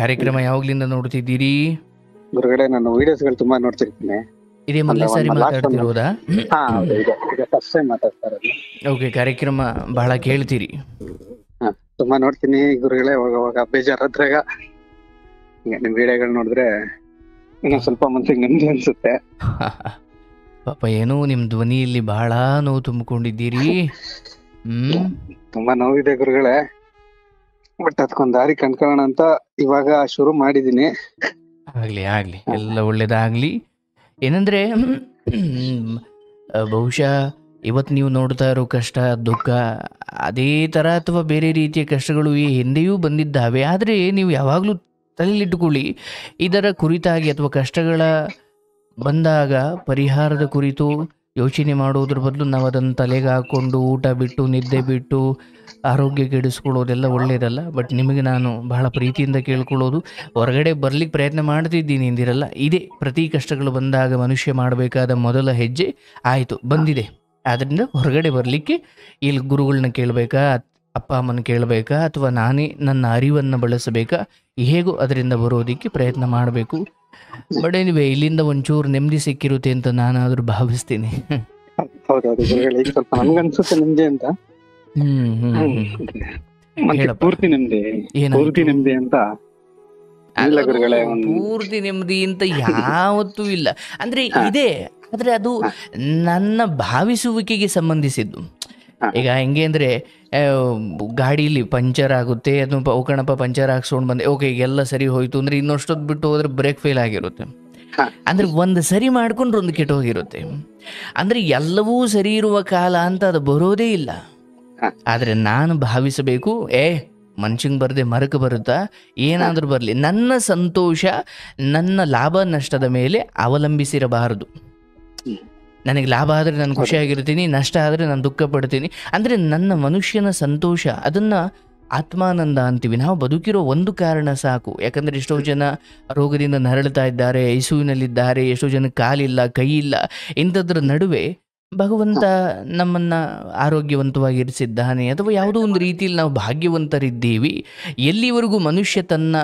ಕಾರ್ಯಕ್ರಮ ಯಾವಾಗ್ಲಿಂದ ನೋಡ್ತಿದ್ದೀರಿ? ಗುರುಗಳೇ, ನಾನು ವಿಡಿಯೋಸ್ಗಳು ತುಂಬಾ ನೋಡ್ತಿರ್ತೀನಿ. ಇದೇ ಮೊದಲನೇ ಸಾರಿ ಮಾತಾಡ್ತಿರೋದಾ? ಹೌದು, ಈಗ ಫಸ್ಟ್ ಟೈಮ್ ಮಾತಾಡ್ತಾ ಇರೋದು. ಓಕೆ, ಕಾರ್ಯಕ್ರಮ ಬಹಳ ಕೇಳ್ತೀರಿ? ತುಂಬಾ ನೋಡ್ತೀನಿ ಗುರುಗಳೇ. ಅವಾಗ ಬೇಜಾರಾದ್ರಾಗ ನಿಮ್ ವಿಡಿಯೋಗಳು ನೋಡಿದ್ರೆ ಇನ್ನೊಂದ್ ಸ್ವಲ್ಪ ಮನ್ಸಿಗೆ ನೆಮ್ಮದಿ ಅನ್ಸುತ್ತೆ. ಪಾಪ, ಏನೋ ನಿಮ್ ಧ್ವನಿಯಲ್ಲಿ ಬಹಳ ನೋವು ತುಂಬಿಕೊಂಡಿದ್ದೀರಿ. ತುಂಬಾ ನೋವಿದೆ ಗುರುಗಳೇ, ಬಟ್ ಅದಕ್ಕೊಂದ್ ದಾರಿ ಕಂಡ್ಕೊಳ್ಳೋಣ ಅಂತ ಇವಾಗ ಶುರು ಮಾಡಿದೀನಿ. ಆಗ್ಲಿ ಆಗ್ಲಿ, ಎಲ್ಲ ಒಳ್ಳೇದಾಗ್ಲಿ. ಏನಂದ್ರೆ ಬಹುಶಃ ಇವತ್ತು ನೀವು ನೋಡ್ತಾ ಇರೋ ಕಷ್ಟ, ದುಃಖ ಅದೇ ಥರ ಅಥವಾ ಬೇರೆ ರೀತಿಯ ಕಷ್ಟಗಳು ಈ ಹಿಂದೆಯೂ ಬಂದಿದ್ದಾವೆ. ಆದರೆ ನೀವು ಯಾವಾಗಲೂ ತಲೆಯಲ್ಲಿಟ್ಟುಕೊಳ್ಳಿ, ಇದರ ಕುರಿತಾಗಿ ಅಥವಾ ಕಷ್ಟಗಳ ಬಂದಾಗ ಪರಿಹಾರದ ಕುರಿತು ಯೋಚನೆ ಮಾಡೋದ್ರ ಬದಲು ನಾವು ಅದನ್ನು ತಲೆಗೆ ಹಾಕ್ಕೊಂಡು ಊಟ ಬಿಟ್ಟು, ನಿದ್ದೆ ಬಿಟ್ಟು, ಆರೋಗ್ಯ ಕೆಡಿಸ್ಕೊಳ್ಳೋದೆಲ್ಲ ಒಳ್ಳೆಯದಲ್ಲ. ಬಟ್ ನಿಮಗೆ ನಾನು ಬಹಳ ಪ್ರೀತಿಯಿಂದ ಕೇಳ್ಕೊಳ್ಳೋದು, ಹೊರಗಡೆ ಬರ್ಲಿಕ್ಕೆ ಪ್ರಯತ್ನ ಮಾಡ್ತಿದ್ದೀನಿ ಎಂದಿರಲ್ಲ. ಇದೇ ಪ್ರತಿ ಕಷ್ಟಗಳು ಬಂದಾಗ ಮನುಷ್ಯ ಮಾಡಬೇಕಾದ ಮೊದಲ ಹೆಜ್ಜೆ. ಆಯಿತು, ಬಂದಿದೆ, ಆದ್ದರಿಂದ ಹೊರಗಡೆ ಬರಲಿಕ್ಕೆ ಇಲ್ಲಿ ಗುರುಗಳನ್ನ ಕೇಳಬೇಕಾ, ಅಪ್ಪ ಅಮ್ಮನ ಕೇಳಬೇಕಾ, ಅಥವಾ ನಾನೇ ನನ್ನ ಅರಿವನ್ನು ಬಳಸಬೇಕಾ, ಹೇಗೋ ಅದರಿಂದ ಬರೋದಕ್ಕೆ ಪ್ರಯತ್ನ ಮಾಡಬೇಕು. ಬಟ್ ಎನಿವೆ, ಇಲ್ಲಿಂದ ಒಂಚೂರು ನೆಮ್ಮದಿ ಸಿಕ್ಕಿರುತ್ತೆ ಅಂತ ನಾನಾದ್ರೂ ಭಾವಿಸ್ತೀನಿ. ಹೌದೌದು ಗುರುಗಳೇ, ಈಗ ಸ್ವಲ್ಪ ನಮ್ಗನ್ಸುತ್ತೆ ನಿಮ್ದೆ ಅಂತ. ಪೂರ್ತಿ ನೆಮ್ಮದಿ, ಪೂರ್ತಿ ನೆಮ್ಮದಿ ಅಂತ ಇಲ್ಲ ಗುರುಗಳೇ. ಪೂರ್ತಿ ನೆಮ್ಮದಿ ಅಂತ ಯಾವತ್ತೂ ಇಲ್ಲ. ಅಂದ್ರೆ ಇದೆ, ಆದ್ರೆ ಅದು ನನ್ನ ಭಾವಿಸುವಿಕೆಗೆ ಸಂಬಂಧಿಸಿದ್ದು. ಈಗ ಹೆಂಗೆ ಅಂದರೆ, ಗಾಡೀಲಿ ಪಂಚರ್ ಆಗುತ್ತೆ, ಅದು ಕಣಪ್ಪ ಪಂಚರ್ ಹಾಕ್ಸ್ಕೊಂಡು ಬಂದೆ, ಓಕೆ ಎಲ್ಲ ಸರಿ ಹೋಯ್ತು ಅಂದರೆ ಇನ್ನೊಷ್ಟೊತ್ತು ಬಿಟ್ಟು ಹೋದ್ರೆ ಬ್ರೇಕ್ ಫೇಲ್ ಆಗಿರುತ್ತೆ. ಅಂದರೆ ಒಂದು ಸರಿ ಮಾಡ್ಕೊಂಡ್ರೆ ಒಂದು ಕೆಟ್ಟೋಗಿರುತ್ತೆ. ಅಂದರೆ ಎಲ್ಲವೂ ಸರಿ ಇರುವ ಕಾಲ ಅಂತ ಅದು ಬರೋದೇ ಇಲ್ಲ. ಆದರೆ ನಾನು ಭಾವಿಸಬೇಕು, ಮನುಷ್ಯಂಗೆ ಬರದೆ ಮರಕ್ಕೆ ಬರುತ್ತಾ, ಏನಾದರೂ ಬರಲಿ, ನನ್ನ ಸಂತೋಷ ನನ್ನ ಲಾಭ ನಷ್ಟದ ಮೇಲೆ ಅವಲಂಬಿಸಿರಬಾರದು. ನನಗೆ ಲಾಭ ಆದರೆ ನಾನು ಖುಷಿಯಾಗಿರ್ತೀನಿ, ನಷ್ಟ ಆದರೆ ನಾನು ದುಃಖ ಪಡ್ತೀನಿ. ಅಂದರೆ ನನ್ನ ಮನುಷ್ಯನ ಸಂತೋಷ, ಅದನ್ನು ಆತ್ಮಾನಂದ ಅಂತೀವಿ. ನಾವು ಬದುಕಿರೋ ಒಂದು ಕಾರಣ ಸಾಕು. ಯಾಕಂದರೆ ಎಷ್ಟೋ ಜನ ರೋಗದಿಂದ ನರಳುತ್ತಾ ಇದ್ದಾರೆ, ಐಸಿಯುನಲ್ಲಿದ್ದಾರೆ, ಎಷ್ಟೋ ಜನಕ್ಕೆ ಕಾಲಿಲ್ಲ, ಕೈ ಇಲ್ಲ. ಇಂಥದ್ರ ನಡುವೆ ಭಗವಂತ ನಮ್ಮನ್ನು ಆರೋಗ್ಯವಂತವಾಗಿರಿಸಿದ್ದಾನೆ, ಅಥವಾ ಯಾವುದೋ ಒಂದು ರೀತಿಯಲ್ಲಿ ನಾವು ಭಾಗ್ಯವಂತರಿದ್ದೀವಿ. ಎಲ್ಲಿವರೆಗೂ ಮನುಷ್ಯ ತನ್ನ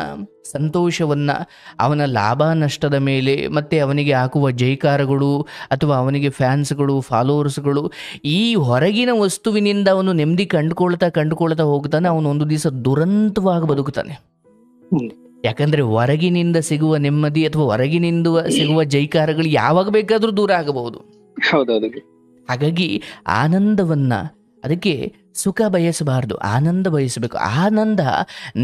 ಸಂತೋಷವನ್ನು ಅವನ ಲಾಭ ನಷ್ಟದ ಮೇಲೆ, ಮತ್ತು ಅವನಿಗೆ ಹಾಕುವ ಜೈಕಾರಗಳು ಅಥವಾ ಅವನಿಗೆ ಫ್ಯಾನ್ಸ್ಗಳು, ಫಾಲೋವರ್ಸ್ಗಳು, ಈ ಹೊರಗಿನ ವಸ್ತುವಿನಿಂದ ಅವನು ನೆಮ್ಮದಿ ಕಂಡುಕೊಳ್ತಾ ಹೋಗ್ತಾನೆ, ಅವನು ಒಂದು ದಿವಸ ದುರಂತವಾಗಿ ಬದುಕುತ್ತಾನೆ. ಯಾಕಂದರೆ ಹೊರಗಿನಿಂದ ಸಿಗುವ ನೆಮ್ಮದಿ ಅಥವಾ ಹೊರಗಿನಿಂದ ಸಿಗುವ ಜೈಕಾರಗಳು ಯಾವಾಗ ಬೇಕಾದರೂ ದೂರ ಆಗಬಹುದು. ಹಾಗಾಗಿ ಆನಂದವನ್ನು, ಅದಕ್ಕೆ ಸುಖ ಬಯಸಬಾರ್ದು, ಆನಂದ ಬಯಸಬೇಕು. ಆನಂದ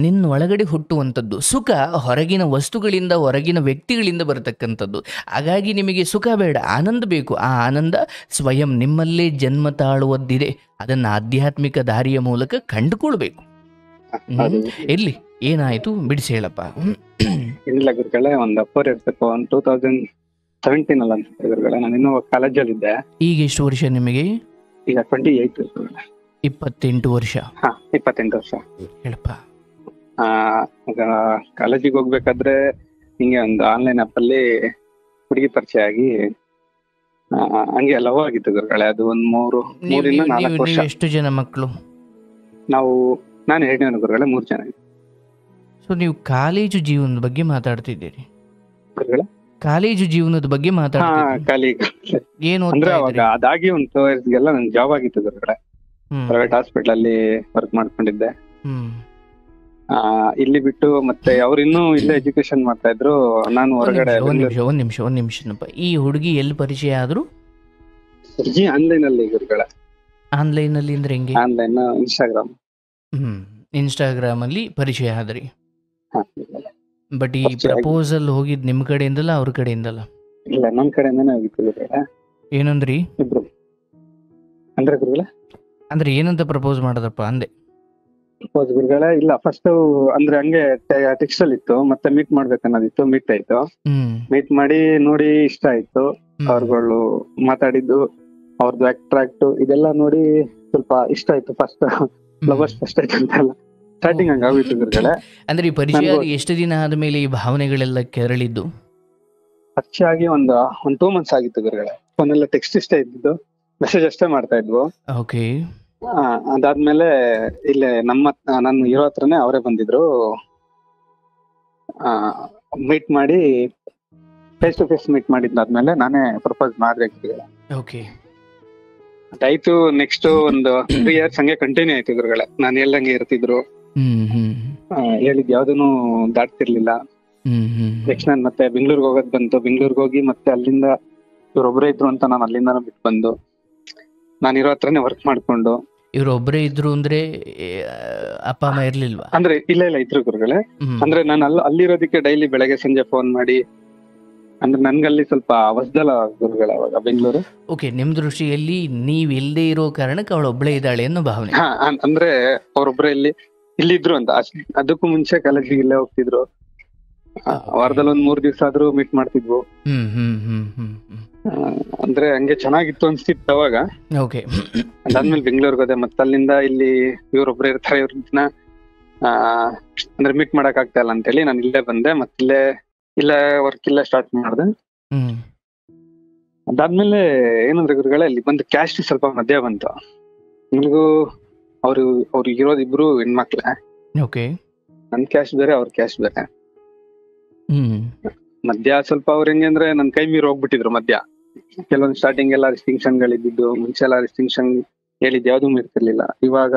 ನಿನ್ನೊಳಗಡೆ ಹುಟ್ಟುವಂಥದ್ದು, ಸುಖ ಹೊರಗಿನ ವಸ್ತುಗಳಿಂದ, ಹೊರಗಿನ ವ್ಯಕ್ತಿಗಳಿಂದ ಬರತಕ್ಕಂಥದ್ದು. ಹಾಗಾಗಿ ನಿಮಗೆ ಸುಖ ಬೇಡ, ಆನಂದ ಬೇಕು. ಆ ಆನಂದ ಸ್ವಯಂ ನಿಮ್ಮಲ್ಲೇ ಜನ್ಮ ತಾಳುವುದಿದೆ. ಅದನ್ನು ಆಧ್ಯಾತ್ಮಿಕ ದಾರಿಯ ಮೂಲಕ ಕಂಡುಕೊಳ್ಬೇಕು. ಎಲ್ಲಿ ಏನಾಯಿತು ಬಿಡಿಸಿ ಹೇಳಪ್ಪ. ಇಲ್ಲ ಗುರುಗಳೇ, ಒಂದು ಅಪ್ಪರ್ ಇರ್ಬೇಕು, 2017 ಅಲ್ಲಿ ಅನ್ಸುತ್ತೆ ಗುರುಗಳೇ. ನಾನು ಇನ್ನೂ ಕಾಲೇಜಲ್ಲಿದ್ದೆ. ಈಗ ಎಷ್ಟು ವರ್ಷ ನಿಮಗೆ? ಈಗ 28. 28 ವರ್ಷ. 28 ವರ್ಷ ಹೇಳಪ್ಪ. ಈಗ ಕಾಲೇಜಿಗೆ ಹೋಗ್ಬೇಕಾದ್ರೆ ಹಿಂಗೆ ಒಂದು ಆನ್ಲೈನ್ ಆಪ್ ಅಲ್ಲಿ ಹುಡುಗಿ ಪರಿಚಯ ಆಗಿ ಹಂಗೆ ಲವ್ ಆಗಿತ್ತು ಗುರುಗಳೇ. ಅದು ಒಂದು 3-4 ವರ್ಷ. ಎಷ್ಟು ಜನ ಮಕ್ಕಳು? ನಾನು 2 ಗುರುಗಳೇ, 3 ಜನ. ಸೊ ನೀವು ಕಾಲೇಜು ಜೀವನದ ಬಗ್ಗೆ ಮಾತಾಡ್ತಿದ್ದೀರಿ? ಗುರುಗಳೇ, ಕಾಲೇಜು ಜೀವನದ ಬಗ್ಗೆ ಮಾತಾಡ್ತಿದ್ದೀರಿ. ಏನು ಅಂದ್ರೆ ಅವಾಗ ಅದಾಗಿ ಒಂದು 2 ಇಯರ್ಸ್ಗೆಲ್ಲ ನನ್ ಜಾಬ್ ಆಗಿತ್ತು ಗುರುಗಳೇ. ಪ್ರೈವೇಟ್ ಹಾಸ್ಪಿಟಲ್ ಅಲ್ಲಿ ವರ್ಕ್ ಮಾಡ್ಕೊಂಡಿದ್ದೆ. ಇಲ್ಲಿ ಬಿಟ್ಟು ಮತ್ತೆ ಅವ್ರು ಇನ್ನೂ ಇಲ್ಲೇ ಎಜುಕೇಶನ್ ಮಾಡ್ತಾ ಇದ್ರು, ನಾನು ಹೊರಗಡೆ. ಒಂದ್ ನಿಮಿಷ. ಈ ಹುಡುಗಿ ಎಲ್ಲಿ ಪರಿಚಯ ಆದ್ರು? ಆನ್ಲೈನ್ ಅಲ್ಲಿ ಗುರುಗಳೇ. ಆನ್ಲೈನ್ ಅಲ್ಲಿ ಅಂದ್ರೆ ಹೆಂಗೆ? ಆನ್ಲೈನ್, ಇನ್ಸ್ಟಾಗ್ರಾಮ್ ಅಲ್ಲಿ ಪರಿಚಯ ಆದ್ರಿ. ಬಟ್ ಈ ಪ್ರಪೋಸಲ್ ಹೋಗಿದ್ ನಿಮ್ ಕಡೆಯಿಂದಲ್ಲ ಅವ್ರ ಕಡೆಯಿಂದಲ್ಲ? ಇಲ್ಲ, ನಮ್ ಕಡೆಯಿಂದಾನೇ ಹೋಗಿತ್ತು. ಏನಂದ್ರಿ? ಇಬ್ರು. ಅಂದ್ರೆ ಗುರುಗಳೇ, ಅಂದ್ರೆ ಏನಂತ ಪ್ರಪೋಸ್ ಮಾಡದಪ್ಪ ಅಂದೆ? ಪ್ರಪೋಸ್ ಗುರುಗಳೇ, ಇಲ್ಲ ಫಸ್ಟ್ ಅಂದ್ರೆ ಹಂಗೆ ಟೆಕ್ಸ್ಟ್ ಅಲ್ಲಿ ಇತ್ತು, ಮತ್ತೆ ಮೀಟ್ ಮಾಡ್ಬೇಕನ್ನೋದಿತ್ತು. ಮೀಟ್ ಆಯ್ತು. ಮೀಟ್ ಮಾಡಿ ನೋಡಿ ಇಷ್ಟ ಆಯ್ತು. ಅವ್ರುಗಳು ಮಾತಾಡಿದ್ದು, ಅವ್ರದ್ದು ಅಟ್ರಾಕ್ಟ್ ಇದೆಲ್ಲ ನೋಡಿ ಸ್ವಲ್ಪ ಇಷ್ಟ ಆಯ್ತು. ಫಸ್ಟ್ ಲವರ್ಸ್ ಫಸ್ಟ್ ಆಯ್ತು ಅಂತೆಲ್ಲ ಸ್ಟಾರ್ಟಿಂಗ್ ಹಂಗ ಆಗೋಯ್ತು ಗುರುಗಳೇ. ಅಂದ್ರೆ ಈ ಪರಿಚಯ ಎಷ್ಟು ದಿನ ಆದ್ಮೇಲೆ ಈ ಭಾವನೆಗಳೆಲ್ಲ ಕೆರಳಿದ್ದು? ಪರಿಚಯ ಆಗಿ ಒಂದು 2 months ಆಗಿತ್ತು ಗುರುಗಳೇ. ಫೋನ್ ಎಲ್ಲ ಟೆಕ್ಸ್ಟ್ ಇಷ್ಟ ಇದ್ದಿದ್ದು, ಮೆಸೇಜ್ ಅಷ್ಟೇ ಮಾಡ್ತಾ ಇದ್ವು. ಓಕೆ. ಅದಾದ್ಮೇಲೆ ಇಲ್ಲೇ ನಾನು ಇರೋ ಹತ್ರನೇ ಅವರೇ ಬಂದಿದ್ರು. ಮೀಟ್ ಮಾಡಿ ಫೇಸ್ ಟು ಫೇಸ್ ಮೀಟ್ ಮಾಡಿದ್ದಾದ್ಮೇಲೆ ನಾನೇ ಪ್ರಪೋಸ್ ಮಾಡಿದೆ ಗುರುಗಳೇ. ಓಕೆ. ಅದಾಯ್ತು. ನೆಕ್ಸ್ಟ್ ಒಂದು 3 years ಹಂಗೆ ಕಂಟಿನ್ಯೂ ಆಯ್ತು ಗುರುಗಳೇ. ನಾನು ಹೇಳ್ದಂಗೆ ಇರ್ತಿದ್ರು, ಹೇಳಿದ್ ಯಾವ್ದೂನು ದಾಟ್ತಿರ್ಲಿಲ್ಲ. ನೆಕ್ಸ್ಟ್ ನಾನ್ ಮತ್ತೆ ಬೆಂಗ್ಳೂರ್ಗೆ ಹೋಗೋದ್ ಬಂತು. ಬೆಂಗ್ಳೂರ್ಗೆ ಹೋಗಿ ಮತ್ತೆ ಅಲ್ಲಿಂದ ಇವ್ರೊಬ್ರೇ ಇದ್ರು ಅಂತ ನಾನು ಅಲ್ಲಿಂದ ಬಿಟ್ಟು ಬಂದು ನಾನಿರೋ ಹತ್ರನೇ ವರ್ಕ್ ಮಾಡ್ಕೊಂಡು. ಇವ್ರೊಬ್ರೇ ಇದ್ರು ಅಂದ್ರೆ ಅಪ್ಪ ಅಮ್ಮ ಇರ್ಲಿಲ್ವಾ? ಅಂದ್ರೆ ಇಲ್ಲ ಇದ್ರು ಗುರುಗಳೇ. ಅಂದ್ರೆ ನಾನು ಅಲ್ಲಿರೋದಕ್ಕೆ ಡೈಲಿ ಬೆಳಗ್ಗೆ ಸಂಜೆ ಫೋನ್ ಮಾಡಿ, ಅಂದ್ರೆ ನನ್ಗಲ್ಲಿ ಸ್ವಲ್ಪ ಹೊಸ್ದಲ್ಲ ಗುರುಗಳೇ ಅವಾಗ ಬೆಂಗಳೂರು. ಓಕೆ, ನಿಮ್ ದೃಷ್ಟಿಯಲ್ಲಿ ನೀವ್ ಇಲ್ಲದೆ ಇರೋ ಕಾರಣಕ್ಕೆ ಅವಳು ಒಬ್ಳೇ ಇದ್ದಾಳೆ ಅನ್ನೋ ಭಾವನೆ. ಅಂದ್ರೆ ಅವ್ರೊಬ್ರೆ ಇಲ್ಲಿದ್ರು ಅಂತ. ಅದಕ್ಕೂ ಮುಂಚೆ ಕಾಲೇಜಿಗೆ ಇಲ್ಲೇ ಹೋಗ್ತಿದ್ರು. ವಾರದಲ್ಲಿ 1-3 ದಿವಸ ಆದ್ರೂ ಮೀಟ್ ಮಾಡ್ತಿದ್ವು. ಅಂದ್ರೆ ಹಂಗೆ ಚೆನ್ನಾಗಿತ್ತು ಅನ್ಸ್ತಿತ್ತು ಅವಾಗ. ಓಕೆ. ಅದಾದ್ಮೇಲೆ ಬೆಂಗಳೂರಿಗೆ ಹೋದೆ. ಮತ್ತೆ ಅಲ್ಲಿಂದ ಇಲ್ಲಿ ಇವ್ರೊಬ್ರೆ ಇರ್ತಾರೆ, ಇವ್ರನ್ನ ಅಂದ್ರೆ ಮೀಟ್ ಮಾಡಕ್ ಆಗ್ತಾ ಇಲ್ಲ ಅಂತ ಹೇಳಿ ನಾನು ಇಲ್ಲೇ ಬಂದೆ. ಮತ್ತೆ ಇಲ್ಲೇ ವರ್ಕ್ ಇಲ್ಲೇ ಸ್ಟಾರ್ಟ್ ಮಾಡಿದೆ. ಅದಾದ್ಮೇಲೆ ಏನಂದ್ರೆ ಗುರುಗಳೇ, ಇಲ್ಲಿ ಬಂದು ಕ್ಯಾಸ್ಟ್ ಸ್ವಲ್ಪ ಮಧ್ಯ ಬಂತು. ನಿಮಗೂ ಅವ್ರಿಗೆ ಇರೋದು ಇಬ್ರು ಹೆಣ್ಮಕ್ಳೆ. ಓಕೆ. ನನ್ ಕ್ಯಾಸ್ಟ್ ಬೇರೆ, ಅವ್ರ ಕ್ಯಾಸ್ಟ್ ಬೇರೆ. ಮಧ್ಯ ಸ್ವಲ್ಪ ಅವ್ರ ಹೆಂಗೆ ಅಂದ್ರೆ ನನ್ ಕೈ ಮೀರಿ ಹೋಗ್ಬಿಟ್ಟಿದ್ರು ಮಧ್ಯ. ಕೆಲವೊಂದು ಸ್ಟಾರ್ಟಿಂಗ್ ಎಲ್ಲ ರಿಸ್ಟ್ರಿಕ್ಷನ್ ಗಳಿದ್ದು, ಮುಂಚೆ ಎಲ್ಲ ರಿಸ್ಟ್ರಿಕ್ಷನ್ ಹೇಳಿದ್ ಯಾವ್ದು ಇರ್ತಿರ್ಲಿಲ್ಲ. ಇವಾಗ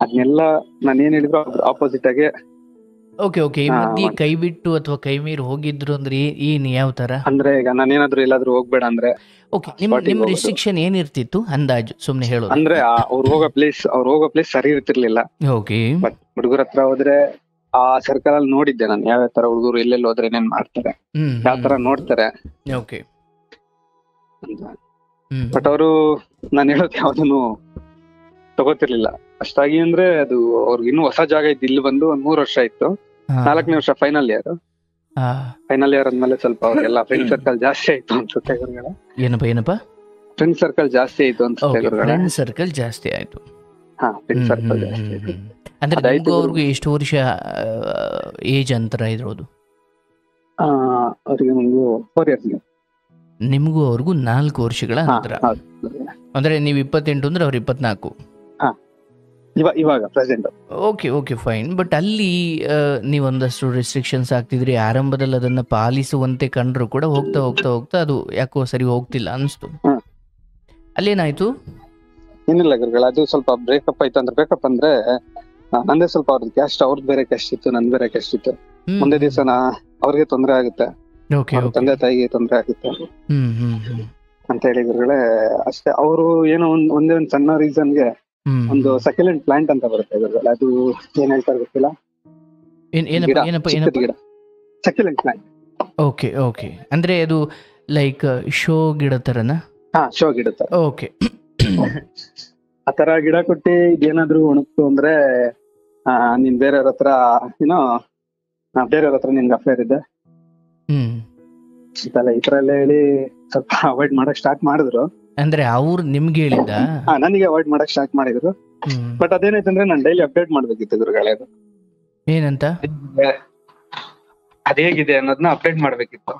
ಅದನ್ನೆಲ್ಲ ನಾನು ಏನ್ ಹೇಳಿದ್ರು ಆಪೋಸಿಟ್ ಆಗಿ. Okay okay. ಈ ಮಧ್ಯೆ ಕೈ ಬಿಟ್ಟು ಅಥವಾ ಕೈ ಮೀರಿ ಹೋಗಿದ್ರು ಅಂದ್ರೆ ಏನ್ ಯಾವ ತರ? ಅಂದ್ರೆ ಈಗ ನಾನೇನಾದ್ರೂ ಎಲ್ಲಾದ್ರೂ ಹೋಗ್ಬೇಡ ಅಂದ್ರೆ. ಓಕೆ. ನಿಮ್ ರಿಸ್ಟ್ರಿಕ್ಷನ್ ಏನಿರ್ತಿತ್ತು ಅಂದಾಜು ಸುಮ್ನೆ ಹೇಳೋದು? ಅಂದ್ರೆ ಅವ್ರು ಹೋಗೋ ಪ್ಲೇಸ್ ಸರಿ ಇರ್ತಿರ್ಲಿಲ್ಲ. ಓಕೆ. ಬಟ್ ಹುಡುಗರ ಹತ್ರ ಹೋದ್ರೆ ಆ ಸರ್ಕಲ್ ಅಲ್ಲಿ ನೋಡಿದ್ದೆ ನಾನು ಯಾವ ತರ ಹುಡುಗರು ಎಲ್ಲೆಲ್ಲಿ ಹೋದ್ರೆ ಏನೇನ್ ಮಾಡ್ತಾರೆ, ಯಾವ ತರ ನೋಡ್ತಾರೆ. ಓಕೆ. ಬಟ್ ಅವರು ನಾನು ಹೇಳೋದು ಯಾವ್ದನ್ನು ತಗೋತಿರ್ಲಿಲ್ಲ ಅಷ್ಟಾಗಿ. ಅಂದ್ರೆ ಅದು ಅವ್ರಿಗೆ ಇನ್ನೂ ಹೊಸ ಜಾಗ ಇದ್ದು ಇಲ್ಲಿ ಬಂದು 3 ವರ್ಷ ಇತ್ತು. 4ನೇ ವರ್ಷ ಫೈನಲ್ ಇಯರ್ ಅಂದ್ಮೇಲೆ ಸ್ವಲ್ಪ ಅವ್ರಿಗೆಲ್ಲ ಫ್ರೆಂಡ್ ಸರ್ಕಲ್ ಜಾಸ್ತಿ ಆಯ್ತು ಅನ್ಸುತ್ತೆ ಗುರುಗಳೇ. ಏನಪ್ಪಾ ಫ್ರೆಂಡ್ ಸರ್ಕಲ್ ಜಾಸ್ತಿ ಆಯ್ತು ಅನ್ಸುತ್ತೆ ಗುರುಗಳೇ. ಫ್ರೆಂಡ್ ಸರ್ಕಲ್ ಜಾಸ್ತಿ ಆಯ್ತು. ಫ್ರೆಂಡ್ ಸರ್ಕಲ್ ಜಾಸ್ತಿ ಆಯ್ತು. ಅಂದ್ರೆ ನಿಮ್ಗೂ ಅವ್ರಿಗೂ ಎಷ್ಟು ವರ್ಷ ಏಜ್ ಅಂತರ ಇರೋದು? ಅವ್ರಿಗೆ ನಮಗೂ 4 years. ನಿಮ್ಗೂ ಅವ್ರಿಗೂ 4 ವರ್ಷಗಳ ಅಂತರ. ಅಂದ್ರೆ ನೀವು 28 ಅಂದ್ರೆ ಅವ್ರು 24. ಇವಾಗ present. Okay okay fine. But ಅಲ್ಲಿ ನೀವೊಂದಷ್ಟು ರೆಸ್ಟ್ರಿಕ್ಷನ್ಸ್ ಆಗ್ತಿದ್ರಿ. ಆರಂಭದಲ್ಲಿ ಅದನ್ನ ಪಾಲಿಸುವಂತೆ ಕಂಡ್ರು ಕೂಡ ಹೋಗ್ತಾ ಹೋಗ್ತಾ ಹೋಗ್ತಾ ಅದು ಯಾಕೋ ಸರಿ ಹೋಗ್ತಿಲ್ಲ ಅನ್ಸ್ತು. ಅಲ್ಲೇನಾಯ್ತು? ಏನಿಲ್ಲ ಗುರುಗಳು, ಅದು ಸ್ವಲ್ಪ ಬ್ರೇಕಪ್ ಆಯ್ತು. ಅಂದ್ರೆ ಬ್ರೇಕಪ್ ಅಂದ್ರೆ ನಂದೇ ಸ್ವಲ್ಪ ಅವ್ರದ್ದು ಕ್ಯಾಸ್ಟ್, ಅವ್ರದ್ದು ಬೇರೆ ಕ್ಯಾಸ್ಟ್ ಇತ್ತು, ನಂದ್ ಬೇರೆ ಕ್ಯಾಸ್ಟ್ ಇತ್ತು. ಮುಂದೆ ದಿವಸ ಅವ್ರಿಗೆ ತೊಂದರೆ ಆಗುತ್ತೆ, ತಂದೆ ತಾಯಿಗೆ ತೊಂದರೆ ಆಗುತ್ತೆ ಅಂತ ಹೇಳಿ ಗುರುಗಳೇ ಅಷ್ಟೇ. ಅವರು ಏನೋ ಒಂದೇ ಒಂದು ಸಣ್ಣ ರೀಸನ್ಗೆ ಒಂದು ಸಕ್ಯುಲೆಂಟ್ ಪ್ಲಾಂಟ್ ಅಂತ ಬರುತ್ತೆ ಗುರುಗಳೇ. ಅದು ಏನ್ ಹೇಳ್ತಾರೆ ಗೊತ್ತಿಲ್ಲ. ಗಿಡ, ಸಕ್ಯುಲೆಂಟ್ ಪ್ಲಾಂಟ್. Okay okay. ಅಂದ್ರೆ ಅದು ಲೈಕ್ ಶೋ ಗಿಡ ತರನಾ? ಶೋ ಗಿಡ ತರ. ಓಕೆ. ಆ ತರ ಗಿಡ ಕೊಟ್ಟಿ ಇದೇನಾದ್ರು ಒಣಗ್ತು ಅಂದ್ರೆ ನೀನ್ ಬೇರೆಯವ್ರ ಹತ್ರ ಬೇರೆಯವ್ರ ಹತ್ರ ನಿನ್ಗೆ ಅಫೇರ್ ಇದೆ ಈ ತರ ಎಲ್ಲ ಹೇಳಿ ಸ್ವಲ್ಪ ಅವಾಯ್ಡ್ ಮಾಡಕ್ ಸ್ಟಾರ್ಟ್ ಮಾಡಿದ್ರು. ಅಂದ್ರೆ ಅವ್ರು ನಿಮ್ಗೆ ಹೇಳಿದ್ದ? ನನಗೆ ಅವಾಯ್ಡ್ ಮಾಡಕ್ ಸ್ಟಾರ್ಟ್ ಮಾಡಿದ್ರು. ಬಟ್ ಅದೇನಾಯ್ತಂದ್ರೆ ನಾನು ಡೈಲಿ ಅಪ್ಡೇಟ್ ಮಾಡ್ಬೇಕಿತ್ತು ಗುರುಗಳೇ. ಅದು ಏನಂತ? ಅದೇಗಿದೆ ಅನ್ನೋದನ್ನ ಅಪ್ಡೇಟ್ ಮಾಡ್ಬೇಕಿತ್ತು.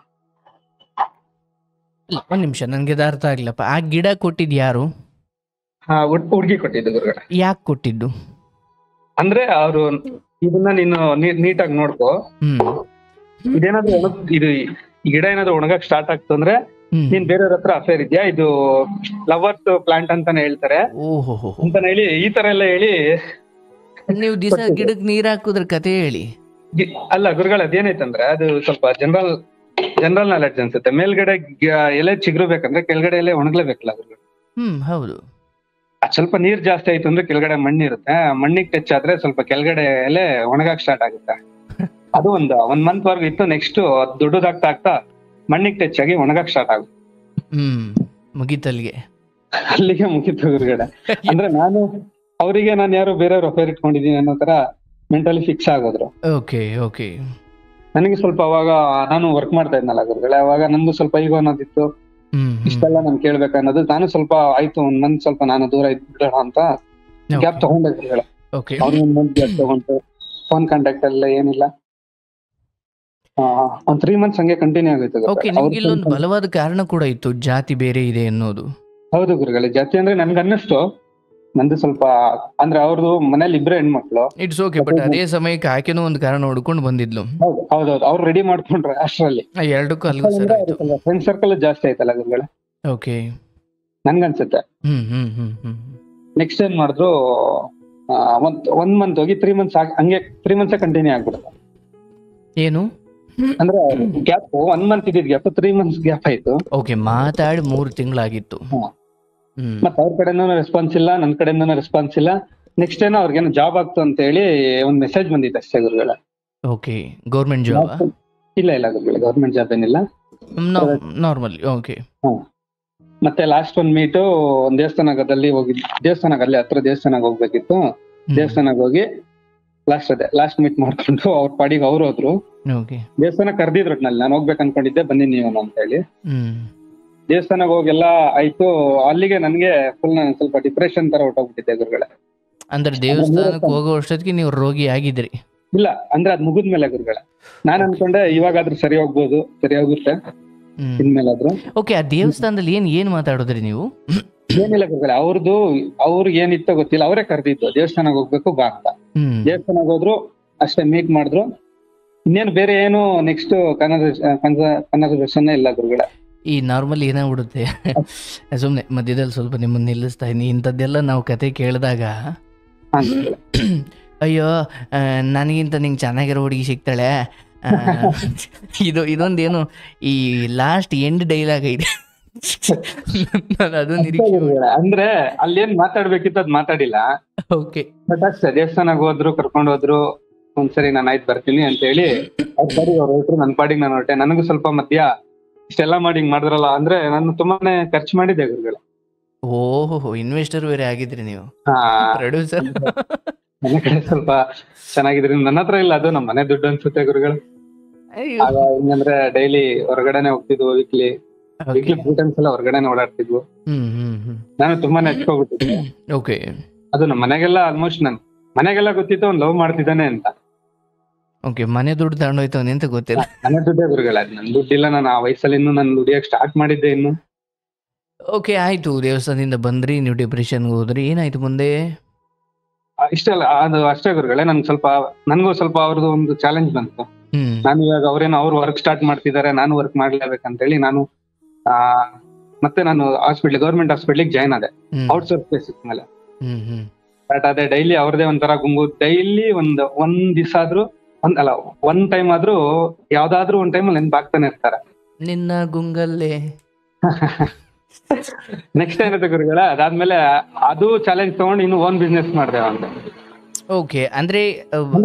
ಒಂದ್ ನಿಮಿಷ, ನನ್ಗೆ ಅರ್ಥ ಆಗ್ಲಪ್ಪ. ಆ ಗಿಡ ಕೊಟ್ಟಿದ್ ಯಾರು? ಹುಡ್ಗಿ ಕೊಟ್ಟಿದ್ದು ಗುರುಗಳೇ. ಯಾಕೆ ಕೊಟ್ಟಿದ್ದು? ಅಂದ್ರೆ ಅವ್ರು ಇದನ್ನ ನೀನು ನೀಟಾಗಿ ನೋಡ್ಕೋ, ಇದೇನಾದ್ರೂ ಇದು ಈ ಗಿಡ ಏನಾದ್ರು ಒಣಗಕ್ ಸ್ಟಾರ್ಟ್ ಆಗ್ತು ಅಂದ್ರೆ ನೀನ್ ಬೇರೆಯವ್ರ ಹತ್ರ ಅಫೇರ್ ಇದ್ಯಾ, ಇದು ಲವರ್ಸ್ ಪ್ಲಾಂಟ್ ಅಂತಾನೆ ಹೇಳ್ತಾರೆ ಅಂತಾನೆ ಹೇಳಿ, ಈ ತರ ಎಲ್ಲ ಹೇಳಿ. ನೀವು ದಿವಸ ಗಿಡಕ್ ನೀರ್ ಹಾಕುದ್ರ ಕತೆ ಹೇಳಿ. ಅಲ್ಲ ಗುರುಗಳೇ, ಅದೇನೈತಂದ್ರೆ ಅದು ಸ್ವಲ್ಪ ಜನರಲ್ ನಾಲೆಡ್ಜ್ ಅನ್ಸುತ್ತೆ. ಮೇಲ್ಗಡೆ ಎಲೆ ಚಿಗುರ್ಬೇಕಂದ್ರೆ ಕೆಳಗಡೆ ಎಲೆ ಒಣಗ್ಲೇಬೇಕಲ್ಲ ಗುರುಗಳು. ಹೌದು. ಸ್ವಲ್ಪ ನೀರ್ ಜಾಸ್ತಿ ಆಯ್ತು ಅಂದ್ರೆ ಕೆಳಗಡೆ ಮಣ್ಣಿರುತ್ತೆ, ಮಣ್ಣಿಗೆ ಟಚ್ ಆದ್ರೆ ಸ್ವಲ್ಪ ಕೆಳಗಡೆ ಎಲೆ ಒಣಗಕ್ ಸ್ಟಾರ್ಟ್ ಆಗುತ್ತೆ. ಅದು ಒಂದು 1 month ವರ್ಗು ಇತ್ತು. ನೆಕ್ಸ್ಟ್ ದೊಡ್ಡದಾಗ್ತಾ ಆಗ್ತಾ ಮಣ್ಣಿಗೆ ಟಚ್ ಆಗಿ ಒಣಗಕ್ ಸ್ಟಾರ್ಟ್ ಆಗುತ್ತೆ. ಅಲ್ಲಿಗೆ ಮುಗಿತು ಗುರುಗಡೆ. ಅಂದ್ರೆ ನಾನು ಅವರಿಗೆ ನಾನು ಯಾರು ಬೇರೆಯವ್ರು ಅಫೇರ್ ಇಟ್ಕೊಂಡಿದೀನಿ ಅನ್ನೋ ತರ ಮೆಂಟಲಿ ಫಿಕ್ಸ್ ಆಗೋದ್ರು. Okay okay. ನನಗೆ ಸ್ವಲ್ಪ ಅವಾಗ ನಾನು ವರ್ಕ್ ಮಾಡ್ತಾ ಇದ್ನಲ್ಲ ಗುರುಗಳೇ, ಅವಾಗ ನಂದು ಸ್ವಲ್ಪ ಈಗೋ ಅನ್ನೋದಿತ್ತು. ಇಷ್ಟೆಲ್ಲ ನಾನು ಕೇಳ್ಬೇಕು ಅನ್ನೋದು. ನಾನು ಸ್ವಲ್ಪ ಆಯ್ತು 1 month ಸ್ವಲ್ಪ ನಾನು ದೂರ ಇದ್ಬಿಡೋಣ ಅಂತ ಗ್ಯಾಪ್ ತಗೊಂಡೆ ಗುರುಗಳೇ. ಅವ್ರು 1 month ಗ್ಯಾಪ್ ತಗೊಂಡು ಫೋನ್ ಕಾಂಟ್ಯಾಕ್ಟ್ ಎಲ್ಲ ಏನಿಲ್ಲ. 3 months ಹಂಗೆ ಕಂಟಿನ್ಯೂ ಆಗುತ್ತೆ. ಓಕೆ. ನಿಮ್ಗೆ ಇಲ್ಲೊಂದು ಬಲವಾದ ಕಾರಣ ಕೂಡ ಇತ್ತು, ಜಾತಿ ಬೇರೆ ಇದೆ ಅನ್ನೋದು. ಹೌದು ಗುರುಗಳೇ, ಜಾತಿ ಅಂದ್ರೆ ನನ್ಗೆ ಅನ್ನಿಸ್ತು ನಂದು ಸ್ವಲ್ಪ ಅಂದ್ರೆ ಅವ್ರದ್ದು ಮನೇಲಿ ಇಬ್ರು ಹೆಣ್ಮಕ್ಳು. ಇಟ್ಸ್ ಓಕೆ, ಬಟ್ ಅದೇ ಸಮಯಕ್ಕೆ ಆಕೆನೂ ಒಂದು ಕಾರಣ ಹುಡ್ಕೊಂಡು ಬಂದಿದ್ಲು. ಹೌದೌದು, ಅವ್ರು ರೆಡಿ ಮಾಡ್ಕೊಂಡ್ರೆ ಅಷ್ಟರಲ್ಲಿ ಎರಡಕ್ಕೂ ಅಲ್ಗೂ ಸರ್ ಆಯ್ತು. ಫ್ರೆಂಡ್ ಸರ್ಕಲ್ ಜಾಸ್ತಿ ಆಯ್ತಲ್ಲ ಗುರುಗಳೇ, ಓಕೆ, ನನ್ಗನ್ಸುತ್ತೆ. ನೆಕ್ಸ್ಟ್ ಏನ್ ಮಾಡಿದ್ರು, ಒಂದ್ ಮಂತ್ ಹೋಗಿ 3 months ಹಂಗೆ 3 months ಕಂಟಿನ್ಯೂ ಆಗ್ಬಿಡುತ್ತೆ. ಏನು ಅಂದ್ರೆ ಗ್ಯಾಪ್ 1 month ಇದ್ದಿದ್ ಗ್ಯಾಪ್ 3 months ಗ್ಯಾಪ್ ಆಯ್ತು. ಓಕೆ, ಮಾತಾಡಿ 3 ತಿಂಗಳಾಗಿತ್ತು. ಮತ್ತೆ ಅವ್ರ ಕಡೆನೂ ರೆಸ್ಪಾನ್ಸ್ ಇಲ್ಲ, ನನ್ ಕಡೆನೂ ರೆಸ್ಪಾನ್ಸ್ ಇಲ್ಲ. ನೆಕ್ಸ್ಟ್ ಏನೋ ಅವ್ರಿಗೇನೋ ಜಾಬ್ ಆಗ್ತು ಅಂತ ಹೇಳಿ ಒಂದ್ ಮೆಸೇಜ್ ಬಂದಿತ್ತು ಅಷ್ಟೇ ಗುರುಗಳ. Okay, government job? ಇಲ್ಲ ಇಲ್ಲ ಗುರುಗಳ, ಗೌರ್ಮೆಂಟ್ ಜಾಬ್ ಏನಿಲ್ಲ, ನಾರ್ಮಲ್. ಓಕೆ. ಮತ್ತೆ ಲಾಸ್ಟ್ ಒಂದ್ ಮೀಟು ಒಂದ್ ದೇವಸ್ಥಾನದಲ್ಲಿ ಹೋಗಿ, ದೇವಸ್ಥಾನದಲ್ಲಿ ಹತ್ರ ದೇವಸ್ಥಾನಕ್ಕೆ ಹೋಗ್ಬೇಕಿತ್ತು. ದೇವಸ್ಥಾನಕ್ಕೆ ಹೋಗಿ ಲಾಸ್ಟ್ ಮೀಟ್ ಮಾಡ್ಕೊಂಡು ಅವ್ರ ಪಾಡಿಗೆ ಅವ್ರು ಹೋದ್ರು. ದೇವಸ್ಥಾನ ಕರ್ದಿದ್ರು ಒಟ್ನಲ್ಲಿ, ನಾನು ಹೋಗ್ಬೇಕು ಅನ್ಕೊಂಡಿದ್ದೆ, ಬನ್ನಿ ನೀವು ಅಂತ ಹೇಳಿ. ದೇವಸ್ಥಾನಕ್ಕೆ ಹೋಗೆಲ್ಲ ಆಯ್ತು. ಅಲ್ಲಿಗೆ ನನ್ಗೆ ಫುಲ್ ಸ್ವಲ್ಪ ಡಿಪ್ರೆಷನ್ ತರ ಹೊಟ್ಟೋಗ್ಬಿಟ್ಟಿದ್ದೆ ಗುರುಗಳೇ. ಅಂದ್ರೆ ದೇವಸ್ಥಾನಕ್ಕೆ ಹೋಗೋ ಅಷ್ಟೊತ್ತಿಗೆ ನೀವು ರೋಗಿ ಆಗಿದ್ರಿ? ಇಲ್ಲ, ಅಂದ್ರೆ ಅದ್ ಮುಗಿದ್ಮೇಲೆ ಗುರುಗಳೇ. ನಾನ್ ಅನ್ಕೊಂಡೆ ಇವಾಗಾದ್ರೂ ಸರಿ ಹೋಗ್ಬೋದು, ಸರಿ ಹೋಗುತ್ತೆ ಇನ್ಮೇಲಾದ್ರೂ. ಓಕೆ, ಆ ದೇವಸ್ಥಾನದಲ್ಲಿ ಏನ್ ಮಾತಾಡಿದ್ರಿ ನೀವು? ಏನಿಲ್ಲ ಗುರುಗಳೇ, ಅವ್ರಿಗೆ ಏನಿತ್ತೋ ಗೊತ್ತಿಲ್ಲ, ಅವರೇ ಕರ್ದಿದ್ದು ದೇವಸ್ಥಾನಕ್ಕೆ ಹೋಗ್ಬೇಕು ಬಾ ಅಂತ. ದೇವಸ್ಥಾನಕ್ಕೆ ಹೋದ್ರು ಅಷ್ಟೇ, ಮೀಟ್ ಮಾಡಿದ್ರು. ಇನ್ನೇನು ಬೇರೆ ಏನು ನೆಕ್ಸ್ಟ್ ಕನ್ವರ್ಸೇಷನ್ ಇಲ್ಲ ಗುರುಗಳೇ. ಈ ನಾರ್ಮಲ್ ಏನಾಗ್ಬಿಡುತ್ತೆ, ಸುಮ್ಮನೆ ಮಧ್ಯದಲ್ಲಿ ಸ್ವಲ್ಪ ನಿಮ್ಮನ್ನ ನಿಲ್ಲಿಸ್ತಾ ಇದೀನಿ. ಇಂಥದ್ದೆಲ್ಲ ನಾವು ಕತೆ ಕೇಳಿದಾಗ ಅಯ್ಯೋ ನನಗಿಂತ ನಿಂಗೆ ಚೆನ್ನಾಗಿರೋ ಹುಡುಗಿ ಸಿಗ್ತಾಳೆ, ಇದೊಂದೇನು ಈ ಲಾಸ್ಟ್ ಎಂಡ್ ಡೈಲಾಗ್ ಇದೆ. ಅದು ನಿರೀಕ್ಷೆ ಅಂದ್ರೆ ಅಲ್ಲೇನ್ ಮಾತಾಡ್ಬೇಕಿತ್ತು ಅದ್ ಮಾತಾಡಿಲ್ಲ. ಓಕೆ, ಬಟ್ ಅಷ್ಟೇ ದೇವಸ್ಥಾನಕ್ಕೆ ಹೋದ್ರು, ಕರ್ಕೊಂಡು ಹೋದ್ರು. ಒಂದ್ಸರಿ ನಾನು ಆಯ್ತು ಬರ್ತೀನಿ ಅಂತ ಹೇಳಿ ಅವ್ರ ಪಾಡಿಗೆ ಅವ್ರು ಹೊರಟ್ರು, ನನ್ ಪಾಡಿಗೆ ನಾನು ಹೊರಟೆ. ನನಗೂ ಸ್ವಲ್ಪ ಮಧ್ಯ ಇಷ್ಟೆಲ್ಲಾ ಮಾಡಿ ಹಿಂಗ್ ಮಾಡಿದ್ರಲ್ಲ ಅಂದ್ರೆ ನಾನು ತುಂಬಾನೇ ಖರ್ಚು ಮಾಡಿದ್ದೆ ಗುರುಗಳು. ಓಹೋ, ಇನ್ವೆಸ್ಟರ್ ಬೇರೆ ಆಗಿದ್ರಿ ನೀವು, ಪ್ರೊಡ್ಯೂಸರ್. ಮನೆ ಕಡೆ ಸ್ವಲ್ಪ ಚೆನ್ನಾಗಿದ್ರಿ. ನನ್ನ ಹತ್ರ ಇಲ್ಲ, ಅದು ನಮ್ಮ ಮನೆ ದುಡ್ಡು ಅನ್ಸುತ್ತೆ ಗುರುಗಳು. ಹಿಂಗಂದ್ರೆ ಡೈಲಿ ಹೊರಗಡೆನೆ ಹೋಗ್ತಿದ್ವು, ವೀಕ್ಲಿ 3 times ಎಲ್ಲ ಹೊರಗಡೆನೆ ಓಡಾಡ್ತಿದ್ವು. ನಾನು ತುಂಬಾನೇ ಹಚ್ಕೋಗ್ಬಿಟ್ಟಿದ್ದೆ. ಓಕೆ, ಅದು ನಮ್ಮ ಮನೆಗೆಲ್ಲ ಆಲ್ಮೋಸ್ಟ್ ನನ್ ಮನೆಗೆಲ್ಲ ಗೊತ್ತಿತ್ತು ಅವ್ನು ಲವ್ ಮಾಡ್ತಿದ್ದಾನೆ ಅಂತ. ಓಕೆ, ಮನೆ ದುಡ್ಡು ತಗೊಂಡೋಯ್ತು ಅಂತ ಗೊತ್ತಿಲ್ಲ. ನನ್ನ ದುಡ್ಡೇ ಗುರುಗಳ, ನನ್ ದುಡ್ಡಿಲ್ಲ. ನಾನು ಆ ವಯಸ್ಸಲ್ಲಿ ಇನ್ನು ನಾನು ದುಡಿಯಕ್ ಸ್ಟಾರ್ಟ್ ಮಾಡಿದ್ದೆ ಇನ್ನು. ಓಕೆ, ಆಯ್ತು. ದೇವಸ್ಥಾನದಿಂದ ಬಂದ್ರಿ, ನೀವು ಡಿಪ್ರೆಷನ್ಗೆ ಹೋದ್ರಿ, ಏನಾಯ್ತು ಮುಂದೆ? ಇಷ್ಟಲ್ಲ, ಅದು ಅಷ್ಟೇ ಗುರುಗಳೇ. ನನ್ಗೂ ಸ್ವಲ್ಪ ಅವ್ರದ್ದು ಒಂದು ಚಾಲೆಂಜ್ ಬಂತು. ನಾನು ಇವಾಗ ಅವ್ರು ವರ್ಕ್ ಸ್ಟಾರ್ಟ್ ಮಾಡ್ತಿದ್ದಾರೆ, ನಾನು ವರ್ಕ್ ಮಾಡ್ಲೇಬೇಕಂತ ಹೇಳಿ ನಾನು ಮತ್ತೆ ಗೌರ್ಮೆಂಟ್ ಹಾಸ್ಪಿಟ್ಲಿಗೆ ಜಾಯ್ನ್ ಆದೆ, ಔಟ್ಸೋರ್ಸ್ ಬೇಸಿಸ್ ಮೇಲೆ. ಬಟ್ ಅದೇ ಡೈಲಿ ಅವ್ರದೇ ಒಂಥರ ಗುಂಗು. ಡೈಲಿ ಒಂದ್ ದಿವಸ ಆದ್ರೂ ಒಂದ್ ಟೈಮ್ ಆದ್ರೂ ಯಾವ್ದಾದ್ರು ಒಂದ್ ಟೈಮ್ ನೆನ್ಪಾಗ್ತಾನೆ ಇರ್ತಾರೆ, ನಿನ್ನ ಗುಂಗಲ್ಲೇ. ನೆಕ್ಸ್ಟ್ ಏನಿದೆ ಗುರುಗಳ, ಅದಾದ್ಮೇಲೆ ಅದು ಚಾಲೆಂಜ್ ತಗೊಂಡು ಇನ್ನು ಓನ್ ಬಿಸ್ನೆಸ್ ಮಾಡ್ದೆ ಅಂತ. ಓಕೆ, ಅಂದ್ರೆ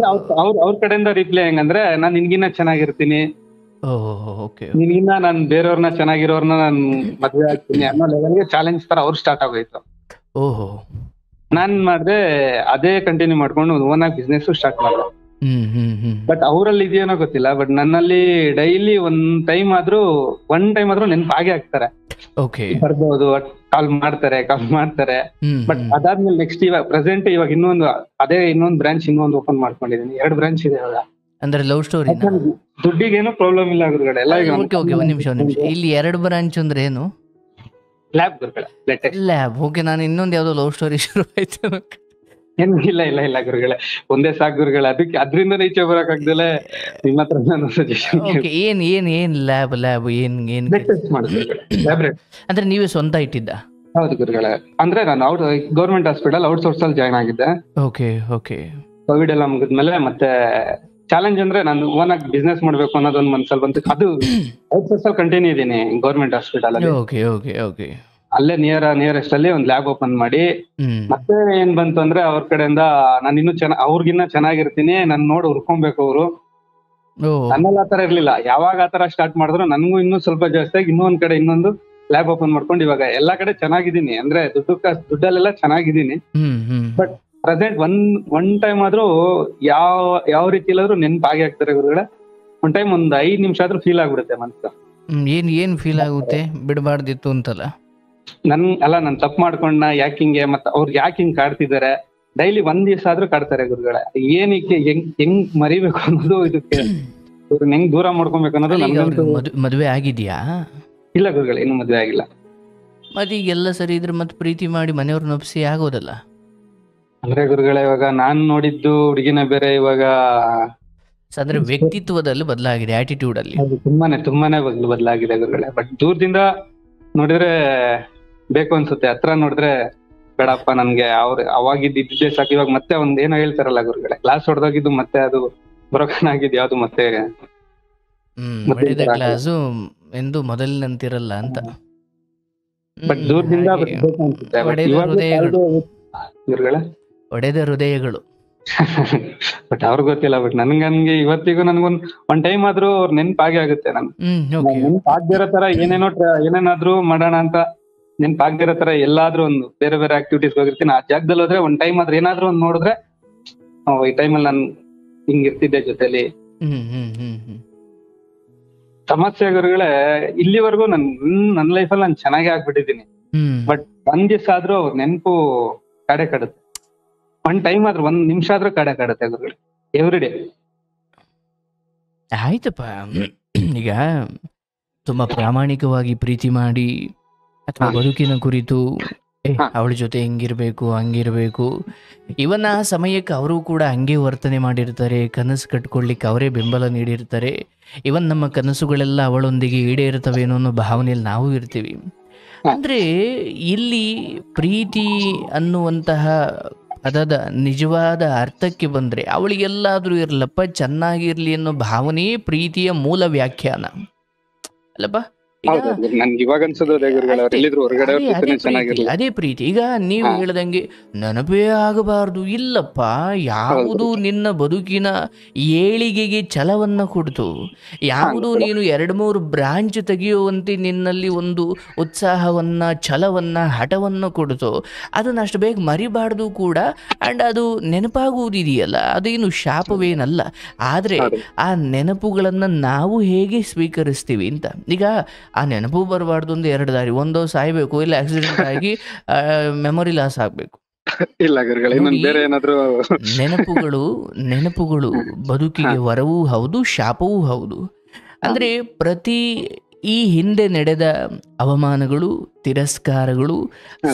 ಅವ್ರ ಕಡೆಯಿಂದ ರಿಪ್ಲೈ ಹೆಂಗಂದ್ರೆ, ನಾನ್ ನಿನ್ಗಿನ್ನ ಚೆನ್ನಾಗಿರ್ತೀನಿ, ನಿನ್ಗಿನ್ನ ನಾನ್ ಬೇರೆಯವ್ರನ್ನ ಚೆನ್ನಾಗಿರೋರ್ನ ನಾನ್ ಮದ್ವೆ ಆಗ್ತೀನಿ ಅನ್ನೋ ಲೆವೆಲ್ಗೆ ಚಾಲೆಂಜ್ ತರ ಅವ್ರು ಸ್ಟಾರ್ಟ್ ಆಗೋಯ್ತು. ಓಹೋ, ನಾನ್ ಮಾಡ್ದೆ ಅದೇ ಕಂಟಿನ್ಯೂ ಮಾಡ್ಕೊಂಡು ಓನ್ ಆಗಿ ಬಿಸ್ನೆಸ್ ಸ್ಟಾರ್ಟ್ ಮಾಡ್ದೆ. ಬಟ್ ಅವ್ರಲ್ಲಿ ಇದೆಯೇನೋ ಗೊತ್ತಿಲ್ಲ, ಬಟ್ ನನ್ನಲ್ಲಿ ಡೈಲಿ ಒಂದ್ ಟೈಮ್ ಆದ್ರೂ ನೆನ್ಪಾಗೆ ಆಗ್ತಾರೆ. ಬರ್ಬೋದು, ಕಾಲ್ ಮಾಡ್ತಾರೆ. ಬಟ್ ಅದಾದ್ಮೇಲೆ ನೆಕ್ಸ್ಟ್ ಇವಾಗ ಪ್ರೆಸೆಂಟ್ ಇವಾಗ ಇನ್ನೊಂದು ಬ್ರಾಂಚ್ ಓಪನ್ ಮಾಡ್ಕೊಂಡಿದೀನಿ. 2 ಬ್ರಾಂಚ್ ಇದೆ ಇವಾಗ. ಅಂದ್ರೆ ಲವ್ ಸ್ಟೋರಿ, ದುಡ್ಡಿಗೇನು ಪ್ರಾಬ್ಲಮ್ ಇಲ್ಲ ಗುರುಗಳೇ. ಎಲ್ಲ ಒಂದ್ ನಿಮಿಷ ಇಲ್ಲಿ 2 ಬ್ರಾಂಚ್ ಅಂದ್ರೆ ಏನು? ಲ್ಯಾಬ್ ಗುರುಗಳೇ, ಲ್ಯಾಬ್. ಓಕೆ, ನಾನು ಇನ್ನೊಂದು ಯಾವ್ದೋ ಲವ್ ಸ್ಟೋರಿ ಶುರು ಆಯ್ತು. ಇಲ್ಲ ಗುರುಗಳೇ, ಒಂದೇ ಸಾಕು ಗುರುಗಳೇ. ಅದ್ರಿಂದ ಈಚೆ ಬರಕ್ ಆಗ್ದಲೆ ನಿಮ್ಮ ಹತ್ರ ನಾನು ಸಜೆಷನ್. ಏನ್ ಲ್ಯಾಬ್ ಅಂದ್ರೆ ನೀವೇ ಸ್ವಂತ ಇಟ್ಟಿದ್ದ? ಹೌದು ಗುರುಗಳೇ. ಅಂದ್ರೆ ನಾನು ಗೌರ್ಮೆಂಟ್ ಹಾಸ್ಪಿಟಲ್ ಔಟ್ಸೋರ್ಸ್ ಅಲ್ಲಿ ಜಾಯ್ನ್ ಆಗಿದ್ದೆ. ಓಕೆ. ಕೋವಿಡ್ ಎಲ್ಲ ಮುಗಿದ್ಮೇಲೆ ಮತ್ತೆ ಚಾಲೆಂಜ್ ಅಂದ್ರೆ ನಾನು ಓನ್ ಆಗಿ ಬಿಸ್ನೆಸ್ ಮಾಡ್ಬೇಕು ಅನ್ನೋದೊಂದು ಮನ್ಸಲ್ಲಿ ಬಂತು. ಅದು ಔಟ್ಸೋರ್ಸ್ ಅಲ್ಲಿ ಕಂಟಿನ್ಯೂ ಇದೀನಿ ಗೌರ್ಮೆಂಟ್ ಹಾಸ್ಪಿಟಲ್ ಅಲ್ಲಿ. ಓಕೆ. ಅಲ್ಲೇ ನಿಯರೆಸ್ಟ್ ಅಲ್ಲಿ ಒಂದು ಲ್ಯಾಬ್ ಓಪನ್ ಮಾಡಿ, ಮತ್ತೆ ಏನ್ ಬಂತು ಅಂದ್ರೆ ಅವ್ರ ಕಡೆಯಿಂದ ನಾನು ಇನ್ನೂ ಅವ್ರಿಗಿನ್ನ ಚೆನ್ನಾಗಿರ್ತೀನಿ, ನನ್ ನೋಡಿ ಹುರ್ಕೊಬೇಕು ಅವರು. ನನ್ನಲ್ಲಿ ಆತರ ಇರ್ಲಿಲ್ಲ. ಯಾವಾಗ ಆತರ ಸ್ಟಾರ್ಟ್ ಮಾಡಿದ್ರು ನನ್ಗೂ ಇನ್ನೂ ಸ್ವಲ್ಪ ಜಾಸ್ತಿ ಆಗಿ ಇನ್ನೊಂದ್ ಕಡೆ ಇನ್ನೊಂದು ಲ್ಯಾಬ್ ಓಪನ್ ಮಾಡ್ಕೊಂಡು ಇವಾಗ ಎಲ್ಲಾ ಕಡೆ ಚೆನ್ನಾಗಿದ್ದೀನಿ. ಅಂದ್ರೆ ದುಡ್ಡಲ್ಲೆಲ್ಲ ಚೆನ್ನಾಗಿದ್ದೀನಿ. ಬಟ್ ಪ್ರೆಸೆಂಟ್ ಒನ್ ಟೈಮ್ ಆದ್ರೂ ಯಾವ ರೀತಿ ಇಲ್ಲಾದ್ರೂ ನೆನ್ಪಾಗಿ ಆಗ್ತಾರೆ ಗುರುಗಳೇ. ಒಂದ್ ಟೈಮ್ 5 ನಿಮಿಷ ಆದ್ರೂ ಫೀಲ್ ಆಗ್ಬಿಡುತ್ತೆ ಮನ್ಸು. ಏನ್ ಫೀಲ್ ಆಗುತ್ತೆ? ಬಿಡಬಾರ್ದಿತ್ತು ಅಂತಲ್ಲ? ನಾನ್ ತಪ್ಪು ಮಾಡ್ಕೊಂಡ ಯಾಕಿಂಗೆ, ಮತ್ತೆ ಅವ್ರಿಗೆ ಯಾಕೆ ಹಿಂಗ್ ಕಾಡ್ತಿದ್ದಾರೆ, ಡೈಲಿ 1 ದಿವಸ ಆದ್ರೂ ಕಾಡ್ತಾರೆ ಗುರುಗಳೇ. ಏನಕ್ಕೆ ಹೆಂಗ್ ಮರಿಬೇಕು ಅನ್ನೋದು, ಇದಕ್ಕೆ ಇವ್ರನ್ನ ಹೆಂಗ್ ದೂರ ಮಾಡ್ಕೊಬೇಕು ಅನ್ನೋದು. ಮದ್ವೆ ಆಗಿದ್ಯಾ? ಇಲ್ಲ ಗುರುಗಳೇ, ಇನ್ನು ಮದ್ವೆ ಆಗಿಲ್ಲ. ಮತ್ತೆ ಈಗೆಲ್ಲ ಸರಿ ಇದ್ರೆ ಮತ್ತೆ ಪ್ರೀತಿ ಮಾಡಿ ಮನೆಯವ್ರನ್ನ ಒಪ್ಸಿ ಆಗೋದಲ್ಲ? ಅಂದ್ರೆ ಗುರುಗಳೇ ಇವಾಗ ನಾನ್ ನೋಡಿದ್ದು ಹುಡುಗಿನ ಬೇರೆ, ಇವಾಗ ಅಂದ್ರೆ ವ್ಯಕ್ತಿತ್ವದಲ್ಲಿ ಬದಲಾಗಿದೆ, ಆಟಿಟ್ಯೂಡ್ ಅಲ್ಲಿ. ಅದು ತುಂಬಾನೇ ಬದಲಾಗಿದೆ ಗುರುಗಳೇ. ಬಟ್ ದೂರದಿಂದ ನೋಡಿದ್ರೆ ಬೇಕು ಅನ್ಸುತ್ತೆ, ಹತ್ರ ನೋಡಿದ್ರೆ ಬೇಡಪ್ಪ ನನ್ಗೆ ಅವಾಗಿದ್ದೇ ಸಾಕು. ಇವಾಗ ಮತ್ತೆ ಏನೋ ಹೇಳ್ತಾರಲ್ಲ ಗುರುಗಳೇ, ಗ್ಲಾಸ್ ಹೊಡೆದೋಗಿದ್ದು ಮತ್ತೆ ಅದು ಬ್ರೋಕನ್ ಆಗಿದ್ದು ಯಾವ್ದು ಮತ್ತೆ ಒಡೆದ ಗ್ಲಾಸು ಎಂದು ಮೊದಲಿನಂತಿರಲ್ಲ ಅಂತ. ಬಟ್ ದೂರದಿಂದ ಒಡೆದ ಹೃದಯಗಳು ಬಟ್ ಅವ್ರಿಗೆ ಗೊತ್ತಿಲ್ಲ. ಬಟ್ ನನ್ಗೆ ಇವತ್ತಿಗೂ ಒಂದ್ ಟೈಮ್ ಆದ್ರೂ ಅವ್ರ ನೆನ್ಪಾಗೆ ಆಗುತ್ತೆ. ನೆನ್ಪಾಗ್ದಿರೋ ತರ ಏನೇನಾದ್ರೂ ಮಾಡೋಣ ಅಂತ ನೆನ್ಪಾಗ್ದಿರೋ ತರ ಎಲ್ಲಾದ್ರೂ ಒಂದು ಬೇರೆ ಬೇರೆ ಆಕ್ಟಿವಿಟೀಸ್ ಹೋಗಿರ್ತೀನಿ. ಆ ಜಾಗದಲ್ಲಿ ಹೋದ್ರೆ ಒಂದ್ ಟೈಮ್ ಆದ್ರೆ ಏನಾದ್ರೂ ಒಂದ್ ನೋಡಿದ್ರೆ ಈ ಟೈಮಲ್ಲಿ ನಾನು ಹಿಂಗಿರ್ತಿದ್ದೆ ಜೊತೆಲಿ. ಸಮಸ್ಯೆ ಗುರುಗಳೇ, ಇಲ್ಲಿವರೆಗೂ ನನ್ನ ಲೈಫಲ್ಲಿ ನಾನು ಚೆನ್ನಾಗೇ ಆಗ್ಬಿಟ್ಟಿದ್ದೀನಿ. ಬಟ್ ಒಂದ್ ದಿವ್ಸ ಆದ್ರೂ ಅವ್ರ ನೆನಪು ಕಡೆ ಕಡುತ್ತೆ. ಒಂದ್ ಟೈಮ್ ಆದ್ರೂ ಒಂದ್ ನಿಮಿಷ ಆದ್ರೂ ಕಡೆ ಕಡುತ್ತೆ ಗುರುಗಳೇ, ಎವ್ರಿ ಡೇ. ಆಯ್ತಪ್ಪ, ಈಗ ತುಂಬಾ ಪ್ರಾಮಾಣಿಕವಾಗಿ ಪ್ರೀತಿ ಮಾಡಿ ಅಥವಾ ಬದುಕಿನ ಕುರಿತು ಅವಳ ಜೊತೆ ಹಿಂಗಿರ್ಬೇಕು ಹಂಗಿರ್ಬೇಕು, ಇವನ್ ಆ ಸಮಯಕ್ಕೆ ಅವರು ಕೂಡ ಹಂಗೆ ವರ್ತನೆ ಮಾಡಿರ್ತಾರೆ. ಕನಸು ಕಟ್ಕೊಳ್ಳಿಕ್ಕೆ ಅವರೇ ಬೆಂಬಲ ನೀಡಿರ್ತಾರೆ. ಇವನ್ ನಮ್ಮ ಕನಸುಗಳೆಲ್ಲ ಅವಳೊಂದಿಗೆ ಈಡೇರ್ತವೇನೋ ಅನ್ನೋ ಭಾವನೆಯಲ್ಲಿ ನಾವು ಇರ್ತೀವಿ. ಅಂದ್ರೆ ಇಲ್ಲಿ ಪ್ರೀತಿ ಅನ್ನುವಂತಹ ಪದದ ನಿಜವಾದ ಅರ್ಥಕ್ಕೆ ಬಂದ್ರೆ ಅವಳಿಗೆಲ್ಲಾದ್ರೂ ಇರ್ಲಪ್ಪ, ಚೆನ್ನಾಗಿರ್ಲಿ ಅನ್ನೋ ಭಾವನೆಯೇ ಪ್ರೀತಿಯ ಮೂಲ ವ್ಯಾಖ್ಯಾನ ಅಲ್ಲಪ್ಪ. ಅದೇ ಪ್ರೀತಿ. ಈಗ ನೀವು ಹೇಳ್ದಂಗೆ ನೆನಪೇ ಆಗಬಾರ್ದು, ಇಲ್ಲಪ್ಪ. ಯಾವುದು ನಿನ್ನ ಬದುಕಿನ ಏಳಿಗೆಗೆ ಛಲವನ್ನ ಕೊಡ್ತು, ಯಾವುದು ನೀನು 2-3 ಬ್ರಾಂಚ್ ತೆಗೆಯುವಂತೆ ನಿನ್ನಲ್ಲಿ ಒಂದು ಉತ್ಸಾಹವನ್ನ, ಛಲವನ್ನ, ಹಠವನ್ನ ಕೊಡ್ತು, ಅದನ್ನ ಅಷ್ಟು ಬೇಗ ಮರಿಬಾರ್ದು ಕೂಡ. ಅಂಡ್ ಅದು ನೆನಪಾಗುವುದಿದೆಯಲ್ಲ, ಅದೇನು ಶಾಪವೇನಲ್ಲ. ಆದ್ರೆ ಆ ನೆನಪುಗಳನ್ನ ನಾವು ಹೇಗೆ ಸ್ವೀಕರಿಸ್ತೀವಿ ಅಂತ. ಈಗ ಆ ನೆನಪು ಬರಬಾರ್ದು ಒಂದು 2 ದಾರಿ: ಒಂದು ಸಾಯ್ಬೇಕು, ಇಲ್ಲ ಆಕ್ಸಿಡೆಂಟ್ ಆಗಿ ಮೆಮೊರಿ ಲಾಸ್ ಆಗ್ಬೇಕು. ನೆನಪುಗಳು ಬದುಕಿಗೆ ವರವೂ ಹೌದು, ಶಾಪವೂ ಹೌದು. ಅಂದ್ರೆ ಈ ಹಿಂದೆ ನಡೆದ ಅವಮಾನಗಳು, ತಿರಸ್ಕಾರಗಳು,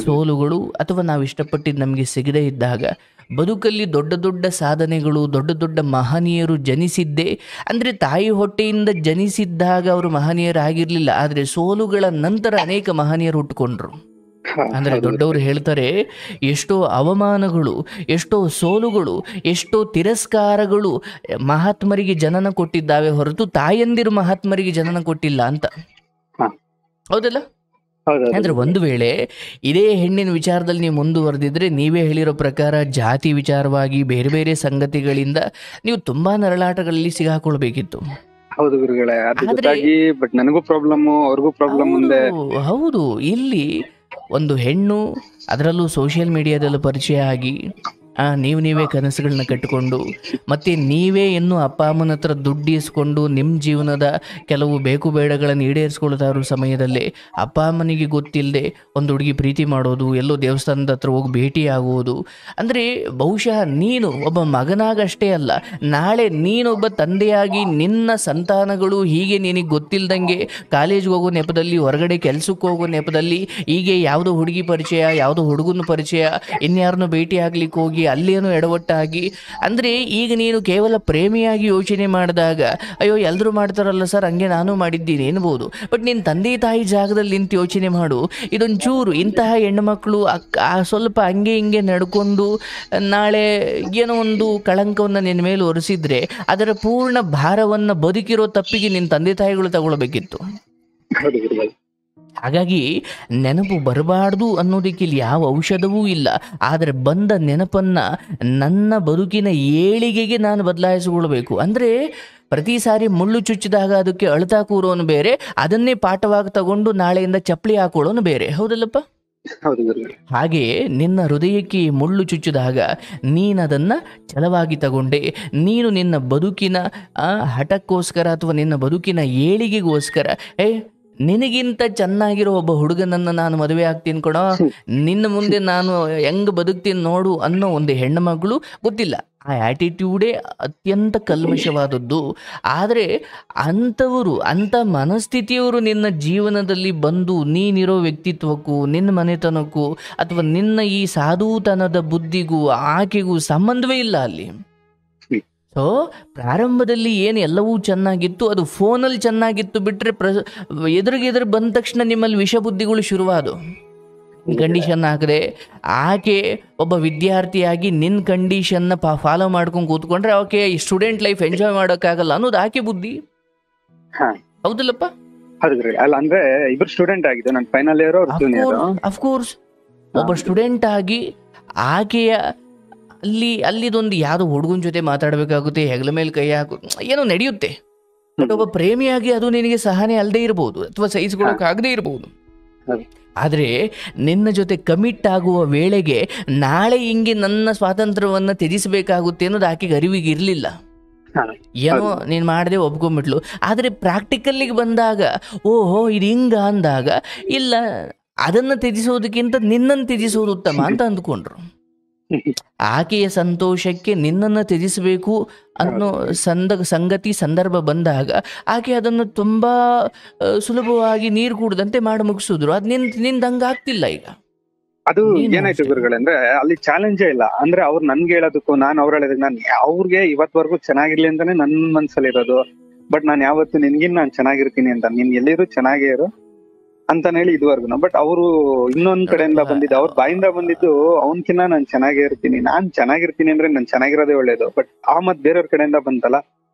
ಸೋಲುಗಳು, ಅಥವಾ ನಾವು ಇಷ್ಟಪಟ್ಟಿದ್ದು ನಮಗೆ ಸಿಗದೇ ಇದ್ದಾಗ ಬದುಕಲ್ಲಿ ದೊಡ್ಡ ದೊಡ್ಡ ಸಾಧನೆಗಳು, ದೊಡ್ಡ ದೊಡ್ಡ ಮಹನೀಯರು ಜನಿಸಿದ್ದೇ. ಅಂದರೆ ತಾಯಿ ಹೊಟ್ಟೆಯಿಂದ ಜನಿಸಿದ್ದಾಗ ಅವರು ಮಹನೀಯರಾಗಿರ್ಲಿಲ್ಲ, ಆದರೆ ಸೋಲುಗಳ ನಂತರ ಅನೇಕ ಮಹನೀಯರು ಹುಟ್ಟುಕೊಂಡ್ರು. ಅಂದರೆ ದೊಡ್ಡವರು ಹೇಳ್ತಾರೆ, ಎಷ್ಟೋ ಅವಮಾನಗಳು, ಎಷ್ಟೋ ಸೋಲುಗಳು, ಎಷ್ಟೋ ತಿರಸ್ಕಾರಗಳು ಮಹಾತ್ಮರಿಗೆ ಜನನ ಕೊಟ್ಟಿದ್ದಾವೆ ಹೊರತು ತಾಯಂದಿರು ಮಹಾತ್ಮರಿಗೆ ಜನನ ಕೊಟ್ಟಿಲ್ಲ ಅಂತ. ಹೌದಲ್ಲ? ಅಂದ್ರೆ ಒಂದು ವೇಳೆ ಇದೇ ಹೆಣ್ಣಿನ ವಿಚಾರದಲ್ಲಿ ನೀವು ಮುಂದುವರೆದಿದ್ರೆ, ನೀವೇ ಹೇಳಿರೋ ಪ್ರಕಾರ ಜಾತಿ ವಿಚಾರವಾಗಿ ಬೇರೆ ಬೇರೆ ಸಂಗತಿಗಳಿಂದ ನೀವು ತುಂಬಾ ನರಳಾಟಗಳಲ್ಲಿ ಸಿಗಾಕೊಳ್ಬೇಕಿತ್ತು. ಹೌದು. ಇಲ್ಲಿ ಒಂದು ಹೆಣ್ಣು, ಅದರಲ್ಲೂ ಸೋಷಿಯಲ್ ಮೀಡಿಯಾದಲ್ಲಿ ಪರಿಚಯ ಆಗಿ ನೀವೇ ಕನಸುಗಳನ್ನ ಕಟ್ಟಿಕೊಂಡು, ಮತ್ತೆ ನೀವೇ ಇನ್ನೂ ಅಪ್ಪ ಅಮ್ಮನ ಹತ್ರ ದುಡ್ಡು ಇಸ್ಕೊಂಡು ನಿಮ್ಮ ಜೀವನದ ಕೆಲವು ಬೇಕು ಬೇಡಗಳನ್ನು ಈಡೇರಿಸ್ಕೊಳ್ತಾ ಇರೋ ಸಮಯದಲ್ಲಿ ಅಪ್ಪ ಅಮ್ಮನಿಗೆ ಗೊತ್ತಿಲ್ಲದೆ ಒಂದು ಹುಡುಗಿ ಪ್ರೀತಿ ಮಾಡೋದು, ಎಲ್ಲೋ ದೇವಸ್ಥಾನದ ಹತ್ರ ಹೋಗಿ ಭೇಟಿ ಆಗುವುದು. ಅಂದರೆ ಬಹುಶಃ ನೀನು ಒಬ್ಬ ಮಗನಾಗಷ್ಟೇ ಅಲ್ಲ, ನಾಳೆ ನೀನೊಬ್ಬ ತಂದೆಯಾಗಿ ನಿನ್ನ ಸಂತಾನಗಳು ಹೀಗೆ ನಿನಗೆ ಗೊತ್ತಿಲ್ಲದಂಗೆ ಕಾಲೇಜ್ಗೆ ಹೋಗೋ ನೆಪದಲ್ಲಿ, ಹೊರಗಡೆ ಕೆಲಸಕ್ಕೆ ಹೋಗೋ ನೆಪದಲ್ಲಿ, ಹೀಗೆ ಯಾವುದೋ ಹುಡುಗಿ ಪರಿಚಯ, ಯಾವುದೋ ಹುಡುಗನ ಪರಿಚಯ, ಇನ್ಯಾರನ್ನೋ ಭೇಟಿ ಆಗ್ಲಿಕ್ಕೆ ಹೋಗಿ ಅಲ್ಲೇನೋ ಎಡವಟ್ಟಾಗಿ, ಅಂದರೆ ಈಗ ನೀನು ಕೇವಲ ಪ್ರೇಮಿಯಾಗಿ ಯೋಚನೆ ಮಾಡಿದಾಗ ಅಯ್ಯೋ ಎಲ್ಲರೂ ಮಾಡ್ತಾರಲ್ಲ ಸರ್ ಹಂಗೆ ನಾನು ಮಾಡಿದ್ದೀನಿ ಎನ್ಬೋದು. ಬಟ್ ನಿನ್ನ ತಂದೆ ತಾಯಿ ಜಾಗದಲ್ಲಿ ನಿಂತು ಯೋಚನೆ ಮಾಡು. ಇದೊಂಚೂರು ಇಂತಹ ಹೆಣ್ಣುಮಕ್ಕಳು ಸ್ವಲ್ಪ ಹಂಗೆ ಹಿಂಗೆ ನಡ್ಕೊಂಡು ನಾಳೆ ಏನೋ ಒಂದು ಕಳಂಕವನ್ನು ನಿನ್ನ ಮೇಲೆ ಒರೆಸಿದ್ರೆ ಅದರ ಪೂರ್ಣ ಭಾರವನ್ನು ಬದುಕಿರೋ ತಪ್ಪಿಗೆ ನಿನ್ನ ತಂದೆ ತಾಯಿಗಳು ತಗೊಳ್ಬೇಕಿತ್ತು. ಹಾಗಾಗಿ ನೆನಪು ಬರಬಾರ್ದು ಅನ್ನೋದಕ್ಕೆ ಇಲ್ಲಿ ಯಾವ ಔಷಧವೂ ಇಲ್ಲ. ಆದರೆ ಬಂದ ನೆನಪನ್ನು ನನ್ನ ಬದುಕಿನ ಏಳಿಗೆಗೆ ನಾನು ಬದಲಾಯಿಸಿಕೊಳ್ಬೇಕು. ಅಂದರೆ ಪ್ರತಿ ಸಾರಿ ಮುಳ್ಳು ಚುಚ್ಚಿದಾಗ ಅದಕ್ಕೆ ಅಳ್ತಾ ಕೂರೋನು ಬೇರೆ, ಅದನ್ನೇ ಪಾಠವಾಗಿ ತಗೊಂಡು ನಾಳೆಯಿಂದ ಚಪ್ಪಲಿ ಹಾಕೊಳ್ಳೋನು ಬೇರೆ. ಹೌದಲ್ಲಪ್ಪ? ಹಾಗೆಯೇ ನಿನ್ನ ಹೃದಯಕ್ಕೆ ಮುಳ್ಳು ಚುಚ್ಚಿದಾಗ ನೀನದನ್ನು ಛಲವಾಗಿ ತಗೊಂಡೆ, ನೀನು ನಿನ್ನ ಬದುಕಿನ ಹಠಕ್ಕೋಸ್ಕರ ಅಥವಾ ನಿನ್ನ ಬದುಕಿನ ಏಳಿಗೆಗೋಸ್ಕರ ನಿನಗಿಂತ ಚೆನ್ನಾಗಿರೋ ಒಬ್ಬ ಹುಡುಗನನ್ನ ನಾನು ಮದುವೆ ಆಗ್ತೀನಿ ಕೊಡೋ, ನಿನ್ನ ಮುಂದೆ ನಾನು ಹೆಂಗ್ ಬದುಕ್ತೀನಿ ನೋಡು ಅನ್ನೋ ಒಂದು ಹೆಣ್ಣು ಮಗಳು ಗೊತ್ತಿಲ್ಲ. ಆ ಆಟಿಟ್ಯೂಡೇ ಅತ್ಯಂತ ಕಲ್ಮಶವಾದದ್ದು. ಆದರೆ ಅಂಥವರು, ಅಂಥ ಮನಸ್ಥಿತಿಯವರು ನಿನ್ನ ಜೀವನದಲ್ಲಿ ಬಂದು ನೀನಿರೋ ವ್ಯಕ್ತಿತ್ವಕ್ಕೂ ನಿನ್ನ ಮನೆತನಕ್ಕೂ ಅಥವಾ ನಿನ್ನ ಈ ಸಾಧುತನದ ಬುದ್ಧಿಗೂ ಆಕೆಗೂ ಸಂಬಂಧವೇ ಇಲ್ಲ ಅಲ್ಲಿ. ಸೊ ಪ್ರಾರಂಭದಲ್ಲಿ ಏನು ಎಲ್ಲವೂ ಚೆನ್ನಾಗಿತ್ತು, ಅದು ಫೋನಲ್ಲಿ ಚೆನ್ನಾಗಿತ್ತು ಬಿಟ್ಟರೆ ಎದುರಿಗೆ ಬಂದ ತಕ್ಷಣ ನಿಮ್ಮಲ್ಲಿ ವಿಷ ಬುದ್ಧಿಗಳು ಶುರುವಾದವು. ಕಂಡೀಷನ್ ಹಾಕದೆ ಆಕೆ ಒಬ್ಬ ವಿದ್ಯಾರ್ಥಿಯಾಗಿ ನಿನ್ನ ಕಂಡೀಷನ್ನ ಫಾಲೋ ಮಾಡ್ಕೊಂಡು ಕೂತ್ಕೊಂಡ್ರೆ ಆಕೆ ಸ್ಟೂಡೆಂಟ್ ಲೈಫ್ ಎಂಜಾಯ್ ಮಾಡೋಕ್ಕಾಗಲ್ಲ ಅನ್ನೋದು ಆಕೆ ಬುದ್ಧಿ. ಹೌದಲ್ಲಪ್ಪ? ಅಲ್ಲ ಅಂದ್ರೆ ಇಬ್ರು ಸ್ಟೂಡೆಂಟ್ ಆಗಿದೆ, ನಾನು ಫೈನಲ್ ಇಯರ್ ಅಫ್ಕೋರ್ಸ್ ಒಬ್ಬ ಸ್ಟೂಡೆಂಟ್ ಆಗಿ ಆಕೆಯ ಅಲ್ಲಿದೊಂದು ಯಾವುದೋ ಹುಡುಗನ ಜೊತೆ ಮಾತಾಡಬೇಕಾಗುತ್ತೆ, ಹೆಗಲ ಮೇಲೆ ಕೈ ಹಾಕು ಏನೋ ನಡೆಯುತ್ತೆ. ಬಟ್ ಒಬ್ಬ ಪ್ರೇಮಿಯಾಗಿ ಅದು ನಿನಗೆ ಸಹನೆ ಅಲ್ಲದೆ ಇರಬಹುದು ಅಥವಾ ಸಹಿಸ್ಕೊಳ್ಳೋಕ್ಕಾಗದೇ ಇರಬಹುದು. ಆದರೆ ನಿನ್ನ ಜೊತೆ ಕಮಿಟ್ ಆಗುವ ವೇಳೆಗೆ ನಾಳೆ ಹಿಂಗೆ ನನ್ನ ಸ್ವಾತಂತ್ರ್ಯವನ್ನು ತ್ಯಜಿಸಬೇಕಾಗುತ್ತೆ ಅನ್ನೋದು ಆಕೆಗೆ ಅರಿವಿಗೆ ಇರಲಿಲ್ಲ. ಏನೋ ನೀನು ಮಾಡದೆ ಒಪ್ಕೊಂಡ್ಬಿಟ್ಲು. ಆದರೆ ಪ್ರಾಕ್ಟಿಕಲ್ಲಿಗೆ ಬಂದಾಗ ಓಹೋ ಇದು ಹಿಂಗ ಅಂದಾಗ ಇಲ್ಲ, ಅದನ್ನು ತ್ಯಜಿಸೋದಕ್ಕಿಂತ ನಿನ್ನನ್ನು ತ್ಯಜಿಸೋದು ಉತ್ತಮ ಅಂತ ಅಂದ್ಕೊಂಡ್ರು. ಆಕೆಯ ಸಂತೋಷಕ್ಕೆ ನಿನ್ನನ್ನು ತ್ಯಜಿಸಬೇಕು ಅನ್ನೋ ಸಂಗತಿ ಸಂದರ್ಭ ಬಂದಾಗ ಆಕೆ ಅದನ್ನು ತುಂಬಾ ಸುಲಭವಾಗಿ ನೀರು ಕುಡ್ದಂತೆ ಮಾಡಿ ಮುಗಿಸಿದ್ರು. ಅದು ನಿಂದ ಹಂಗಾಗ್ತಿಲ್ಲ ಈಗ. ಅದು ಏನಾಯ್ತು ಗುರುಗಳಂದ್ರೆ ಅಲ್ಲಿ ಚಾಲೆಂಜೇ ಇಲ್ಲ. ಅಂದ್ರೆ ಅವ್ರು ನನ್ಗೆ ಹೇಳೋದಕ್ಕೂ ನಾನು ಅವ್ರು ಹೇಳೋದಕ್ಕೆ ನಾನು ಅವ್ರಿಗೆ ಇವತ್ವರೆಗೂ ಚೆನ್ನಾಗಿರ್ಲಿ ಅಂತಾನೆ ನನ್ನ ಮನ್ಸಲ್ಲಿ ಇರೋದು. ಬಟ್ ನಾನು ಯಾವತ್ತು ನಿನ್ಗಿನ್ ನಾನು ಚೆನ್ನಾಗಿರ್ತೀನಿ ಅಂತ, ನೀನ್ ಎಲ್ಲಿರು ಚೆನ್ನಾಗೇ ಇರು ಅಂತಾನೆ ಹೇಳಿ ಇದುವರೆಗೂ. ಬಟ್ ಅವರು ಇನ್ನೊಂದ್ ಕಡೆಯಿಂದ ಬಂದಿದ್ದು, ಅವ್ರ ಬಾಯಿಂದ ಬಂದಿದ್ದು ಅವನ್ಕಿನ್ನ ನಾನ್ ಚೆನ್ನಾಗೇ ಇರ್ತೀನಿ, ನಾನ್ ಚೆನ್ನಾಗಿರ್ತೀನಿ ಅಂದ್ರೆ ನಾನ್ ಚೆನ್ನಾಗಿರೋದೇ ಒಳ್ಳೇದು. ಬಟ್ ಆ ಮತ್ ಬೇರೆಯವ್ರ ಕಡೆಯಿಂದ ಬಂತಲ್ಲ,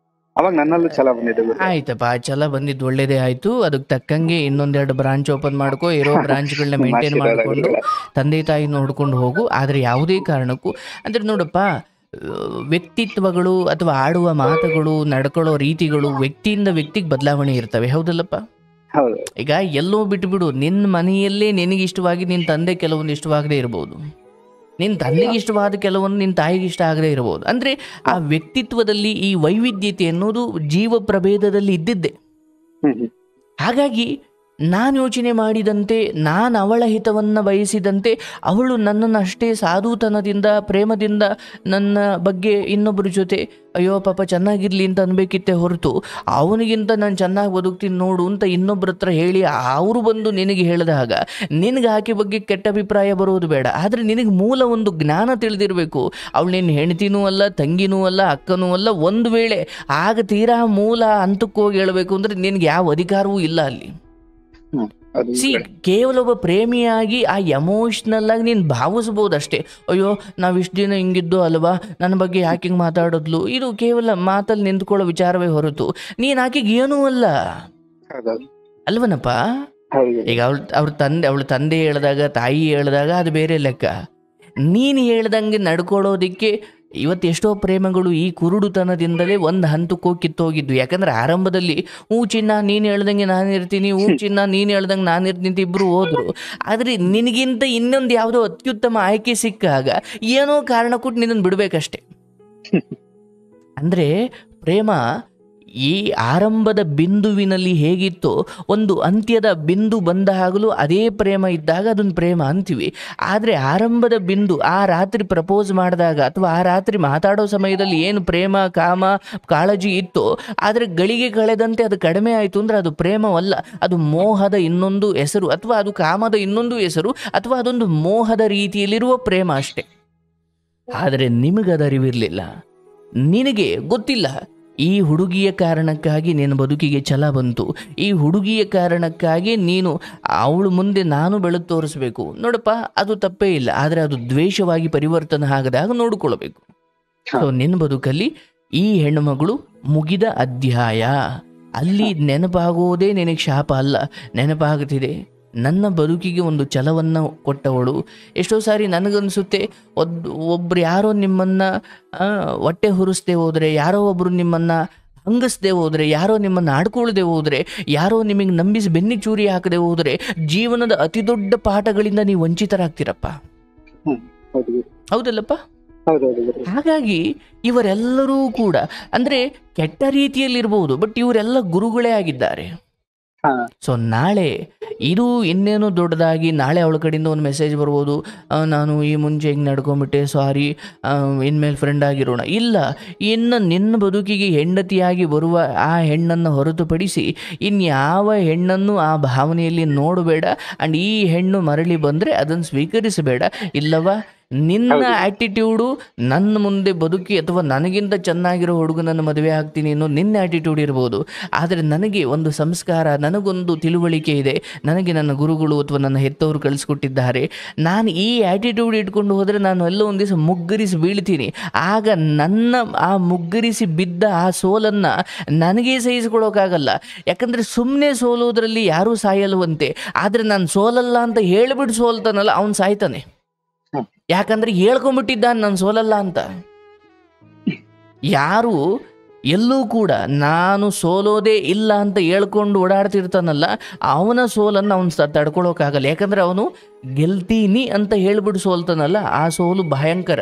ಅವಾಗ ನನ್ನಲ್ಲೂ ಛಲ ಬಂದಿದ್ದು. ಆಯ್ತಪ್ಪ, ಛಲ ಬಂದಿದ್ದು ಒಳ್ಳೇದೇ ಆಯ್ತು. ಅದಕ್ಕೆ ತಕ್ಕಂಗೆ ಇನ್ನೊಂದೆರಡು ಬ್ರಾಂಚ್ ಓಪನ್ ಮಾಡ್ಕೋ, ಇರೋ ಬ್ರಾಂಚ್ಗಳನ್ನ ಮೇಂಟೈನ್ ಮಾಡಿಕೊಂಡು ತಂದೆ ತಾಯಿ ನೋಡ್ಕೊಂಡು ಹೋಗು. ಆದ್ರೆ ಯಾವುದೇ ಕಾರಣಕ್ಕೂ ಅಂದ್ರೆ ನೋಡಪ್ಪ, ವ್ಯಕ್ತಿತ್ವಗಳು ಅಥವಾ ಆಡುವ ಮಾತುಗಳು, ನಡ್ಕೊಳ್ಳೋ ರೀತಿಗಳು ವ್ಯಕ್ತಿಯಿಂದ ವ್ಯಕ್ತಿಗೆ ಬದಲಾವಣೆ ಇರ್ತವೆ. ಹೌದಲ್ಲಪ್ಪ? ಈಗ ಎಲ್ಲೋ ಬಿಟ್ಬಿಡು, ನಿನ್ನ ಮನೆಯಲ್ಲೇ ನಿನಗೆ ಇಷ್ಟವಾಗಿ ನಿನ್ನ ತಂದೆ ಕೆಲವೊಂದು ಇಷ್ಟವಾಗದೇ ಇರಬಹುದು, ನಿನ್ನ ತಂದೆಗೆ ಇಷ್ಟವಾದ ಕೆಲವೊಂದು ನಿನ್ನ ತಾಯಿಗೆ ಇಷ್ಟ ಆಗದೇ ಇರಬಹುದು. ಅಂದ್ರೆ ಆ ವ್ಯಕ್ತಿತ್ವದಲ್ಲಿ ಈ ವೈವಿಧ್ಯತೆ ಅನ್ನೋದು ಜೀವ ಪ್ರಭೇದದಲ್ಲಿ ಇದ್ದಿದ್ದೆ. ಹಾಗಾಗಿ ನಾನು ಯೋಚನೆ ಮಾಡಿದಂತೆ, ನಾನು ಅವಳ ಹಿತವನ್ನು ಬಯಸಿದಂತೆ ಅವಳು ನನ್ನನ್ನು ಅಷ್ಟೇ ಸಾಧುತನದಿಂದ ಪ್ರೇಮದಿಂದ ನನ್ನ ಬಗ್ಗೆ ಇನ್ನೊಬ್ಬರ ಜೊತೆ ಅಯ್ಯೋ ಪಾಪ ಚೆನ್ನಾಗಿರ್ಲಿ ಅಂತ ಅನ್ಬೇಕಿತ್ತೆ ಹೊರತು ಅವನಿಗಿಂತ ನಾನು ಚೆನ್ನಾಗಿ ಬದುಕ್ತೀನಿ ನೋಡು ಅಂತ ಇನ್ನೊಬ್ಬರ ಹತ್ರ ಹೇಳಿ ಅವರು ಬಂದು ನಿನಗೆ ಹೇಳಿದಾಗ ನಿನಗೆ ಆಕೆ ಬಗ್ಗೆ ಕೆಟ್ಟ ಅಭಿಪ್ರಾಯ ಬರೋದು ಬೇಡ. ಆದರೆ ನಿನಗೆ ಮೂಲ ಒಂದು ಜ್ಞಾನ ತಿಳಿದಿರಬೇಕು. ಅವಳು ನಿನ್ನ ಹೆಂಡತಿನೂ ಅಲ್ಲ, ತಂಗಿನೂ ಅಲ್ಲ, ಅಕ್ಕನೂ ಅಲ್ಲ. ಒಂದು ವೇಳೆ ಆಗ ತೀರಾ ಮೂಲ ಹಂತಕ್ಕೆ ಹೋಗಿ ಹೇಳಬೇಕು ಅಂದರೆ ನಿನಗೆ ಯಾವ ಅಧಿಕಾರವೂ ಇಲ್ಲ ಅಲ್ಲಿ. ಕೇವಲ ಒಬ್ಬ ಪ್ರೇಮಿಯಾಗಿ ಆ ಎಮೋಷ್ನಲ್ ಆಗಿ ನೀನು ಭಾವಿಸ್ಬೋದು ಅಷ್ಟೇ. ಅಯ್ಯೋ ನಾವು ಇಷ್ಟು ದಿನ ಹಿಂಗಿದ್ದು ಅಲ್ವಾ, ನನ್ನ ಬಗ್ಗೆ ಯಾಕೆ ಹಿಂಗೆ ಮಾತಾಡಿದ್ಲು, ಇದು ಕೇವಲ ಮಾತಲ್ಲಿ ನಿಂತ್ಕೊಳ್ಳೋ ವಿಚಾರವೇ ಹೊರತು ನೀನು ಆಕೆಗೆ ಏನೂ ಅಲ್ಲ ಅಲ್ವನಪ್ಪ. ಈಗ ಅವಳ ತಂದೆ ಹೇಳಿದಾಗ, ತಾಯಿ ಹೇಳಿದಾಗ ಅದು ಬೇರೆ ಲೆಕ್ಕ. ನೀನು ಹೇಳ್ದಂಗೆ ನಡ್ಕೊಳ್ಳೋದಿಕ್ಕೆ ಇವತ್ತು ಎಷ್ಟೋ ಪ್ರೇಮಗಳು ಈ ಕುರುಡುತನದಿಂದಲೇ ಒಂದು ಹಂತಕ್ಕೋ ಕಿತ್ತೋಗಿದ್ವು. ಯಾಕಂದ್ರೆ ಆರಂಭದಲ್ಲಿ ಹೂ ಚಿನ್ನ ನೀನು ಹೇಳ್ದಂಗೆ ನಾನು ಇರ್ತೀನಿ, ಹೂ ಚಿನ್ನ ನೀನು ಹೇಳ್ದಂಗೆ ನಾನು ಇರ್ತೀನಿ ಇಬ್ಬರು ಹೋದ್ರು. ಆದರೆ ನಿನಗಿಂತ ಇನ್ನೊಂದು ಯಾವುದೋ ಅತ್ಯುತ್ತಮ ಆಯ್ಕೆ ಸಿಕ್ಕಾಗ ಏನೋ ಕಾರಣ ಕೊಟ್ಟು ನಿನ್ನನ್ನು ಬಿಡಬೇಕಷ್ಟೆ. ಅಂದರೆ ಪ್ರೇಮ ಈ ಆರಂಭದ ಬಿಂದುವಿನಲ್ಲಿ ಹೇಗಿತ್ತೋ ಒಂದು ಅಂತ್ಯದ ಬಿಂದು ಬಂದಾಗಲೂ ಅದೇ ಪ್ರೇಮ ಇದ್ದಾಗ ಅದೊಂದು ಪ್ರೇಮ ಅಂತೀವಿ. ಆದರೆ ಆರಂಭದ ಬಿಂದು ಆ ರಾತ್ರಿ ಪ್ರಪೋಸ್ ಮಾಡಿದಾಗ ಅಥವಾ ಆ ರಾತ್ರಿ ಮಾತಾಡೋ ಸಮಯದಲ್ಲಿ ಏನು ಪ್ರೇಮ ಕಾಮ ಕಾಳಜಿ ಇತ್ತೋ, ಆದರೆ ಗಳಿಗೆ ಕಳೆದಂತೆ ಅದು ಕಡಿಮೆ ಆಯಿತು ಅಂದರೆ ಅದು ಪ್ರೇಮವಲ್ಲ, ಅದು ಮೋಹದ ಇನ್ನೊಂದು ಹೆಸರು ಅಥವಾ ಅದು ಕಾಮದ ಇನ್ನೊಂದು ಹೆಸರು ಅಥವಾ ಅದೊಂದು ಮೋಹದ ರೀತಿಯಲ್ಲಿರುವ ಪ್ರೇಮ ಅಷ್ಟೆ. ಆದರೆ ನಿಮಗದರಿವಿರಲಿಲ್ಲ, ನಿನಗೆ ಗೊತ್ತಿಲ್ಲ. ಈ ಹುಡುಗಿಯ ಕಾರಣಕ್ಕಾಗಿ ನಿನ್ನ ಬದುಕಿಗೆ ಛಲ ಬಂತು, ಈ ಹುಡುಗಿಯ ಕಾರಣಕ್ಕಾಗಿ ನೀನು ಅವಳು ಮುಂದೆ ನಾನು ಬೆಳಕು ತೋರಿಸ್ಬೇಕು. ನೋಡಪ್ಪ, ಅದು ತಪ್ಪೇ ಇಲ್ಲ. ಆದರೆ ಅದು ದ್ವೇಷವಾಗಿ ಪರಿವರ್ತನೆ ಆಗದಾಗ ನೋಡಿಕೊಳ್ಬೇಕು. ಸೊ ನಿನ್ನ ಬದುಕಲ್ಲಿ ಈ ಹೆಣ್ಣುಮಗಳು ಮುಗಿದ ಅಧ್ಯಾಯ. ಅಲ್ಲಿ ನೆನಪಾಗೋದೇ ನಿನಗೆ ಶಾಪ ಅಲ್ಲ, ನೆನಪಾಗುತ್ತಿದೆ ನನ್ನ ಬದುಕಿಗೆ ಒಂದು ಛಲವನ್ನು ಕೊಟ್ಟವಳು. ಎಷ್ಟೋ ಸಾರಿ ನನಗನ್ಸುತ್ತೆ, ಒಬ್ರು ಯಾರೋ ನಿಮ್ಮನ್ನು ಹೊಟ್ಟೆ ಹುರಿಸ್ದೆ ಹೋದರೆ, ಯಾರೋ ಒಬ್ಬರು ನಿಮ್ಮನ್ನು ಹಂಗಿಸ್ದೆ ಹೋದರೆ, ಯಾರೋ ನಿಮ್ಮನ್ನು ಆಡ್ಕೊಳ್ದೆ ಹೋದರೆ, ಯಾರೋ ನಿಮಗೆ ನಂಬಿಸಿ ಬೆನ್ನಿಗೆ ಚೂರಿ ಹಾಕದೆ ಹೋದರೆ ಜೀವನದ ಅತಿ ದೊಡ್ಡ ಪಾಠಗಳಿಂದ ನೀವು ವಂಚಿತರಾಗ್ತೀರಪ್ಪ. ಹೌದಲ್ಲಪ್ಪ? ಹಾಗಾಗಿ ಇವರೆಲ್ಲರೂ ಕೂಡ ಅಂದರೆ ಕೆಟ್ಟ ರೀತಿಯಲ್ಲಿರ್ಬೋದು, ಬಟ್ ಇವರೆಲ್ಲ ಗುರುಗಳೇ ಆಗಿದ್ದಾರೆ. ಹಾ ಸೊ ನಾಳೆ ಇದು ಇನ್ನೇನು ದೊಡ್ಡದಾಗಿ ನಾಳೆ ಅವಳ ಕಡೆಯಿಂದ ಒಂದು ಮೆಸೇಜ್ ಬರ್ಬೋದು, ನಾನು ಈ ಮುಂಚೆ ಹಿಂಗೆ ನಡ್ಕೊಂಬಿಟ್ಟೆ, ಸಾರಿ, ಇನ್ಮೇಲೆ ಫ್ರೆಂಡ್ ಆಗಿರೋಣ. ಇಲ್ಲ, ಇನ್ನು ನಿನ್ನ ಬದುಕಿಗೆ ಹೆಂಡತಿಯಾಗಿ ಬರುವ ಆ ಹೆಣ್ಣನ್ನು ಹೊರತುಪಡಿಸಿ ಇನ್ಯಾವ ಹೆಣ್ಣನ್ನು ಆ ಭಾವನೆಯಲ್ಲಿ ನೋಡಬೇಡ. ಆ್ಯಂಡ್ ಈ ಹೆಣ್ಣು ಮರಳಿ ಬಂದರೆ ಅದನ್ನು ಸ್ವೀಕರಿಸಬೇಡ. ಇಲ್ಲವಾ ನಿನ್ನ ಆ್ಯಟಿಟ್ಯೂಡು ನನ್ನ ಮುಂದೆ ಬದುಕಿ ಅಥವಾ ನನಗಿಂತ ಚೆನ್ನಾಗಿರೋ ಹುಡುಗನನ್ನು ಮದುವೆ ಆಗ್ತೀನಿ ಅನ್ನೋ ನಿನ್ನ ಆ್ಯಟಿಟ್ಯೂಡ್ ಇರ್ಬೋದು. ಆದರೆ ನನಗೆ ಒಂದು ಸಂಸ್ಕಾರ, ನನಗೊಂದು ತಿಳುವಳಿಕೆ ಇದೆ, ನನಗೆ ನನ್ನ ಗುರುಗಳು ಅಥವಾ ನನ್ನ ಹೆತ್ತವರು ಕಳಿಸ್ಕೊಟ್ಟಿದ್ದಾರೆ. ನಾನು ಈ ಆ್ಯಟಿಟ್ಯೂಡ್ ಇಟ್ಕೊಂಡು ಹೋದರೆ ನಾನು ಎಲ್ಲೋ ಒಂದು ದಿವಸ ಮುಗ್ಗರಿಸಿ ಬೀಳ್ತೀನಿ. ಆಗ ನನ್ನ ಆ ಮುಗ್ಗರಿಸಿ ಬಿದ್ದ ಆ ಸೋಲನ್ನು ನನಗೇ ಸಹಿಸ್ಕೊಳ್ಳೋಕ್ಕಾಗಲ್ಲ. ಯಾಕಂದರೆ ಸುಮ್ಮನೆ ಸೋಲೋದ್ರಲ್ಲಿ ಯಾರೂ ಸಾಯಲ್ವಂತೆ. ಆದರೆ ನಾನು ಸೋಲಲ್ಲ ಅಂತ ಹೇಳಿಬಿಟ್ಟು ಸೋಲ್ತಾನಲ್ಲ, ಅವನು ಸಾಯ್ತಾನೆ. ಯಾಕಂದ್ರೆ ಹೇಳ್ಕೊಂಬಿಟ್ಟಿದ್ದಾನೆ ನಾನು ಸೋಲಲ್ಲ ಅಂತ. ಯಾರು ಎಲ್ಲೂ ಕೂಡ ನಾನು ಸೋಲೋದೇ ಇಲ್ಲ ಅಂತ ಹೇಳ್ಕೊಂಡು ಓಡಾಡ್ತಿರ್ತಾನಲ್ಲ, ಅವನ ಸೋಲನ್ನು ಅವನು ತಡ್ಕೊಳೋಕ್ಕಾಗಲ್ಲ. ಯಾಕಂದ್ರೆ ಅವನು ಗೆಲ್ತೀನಿ ಅಂತ ಹೇಳ್ಬಿಟ್ಟು ಸೋಲ್ತಾನಲ್ಲ, ಆ ಸೋಲು ಭಯಂಕರ.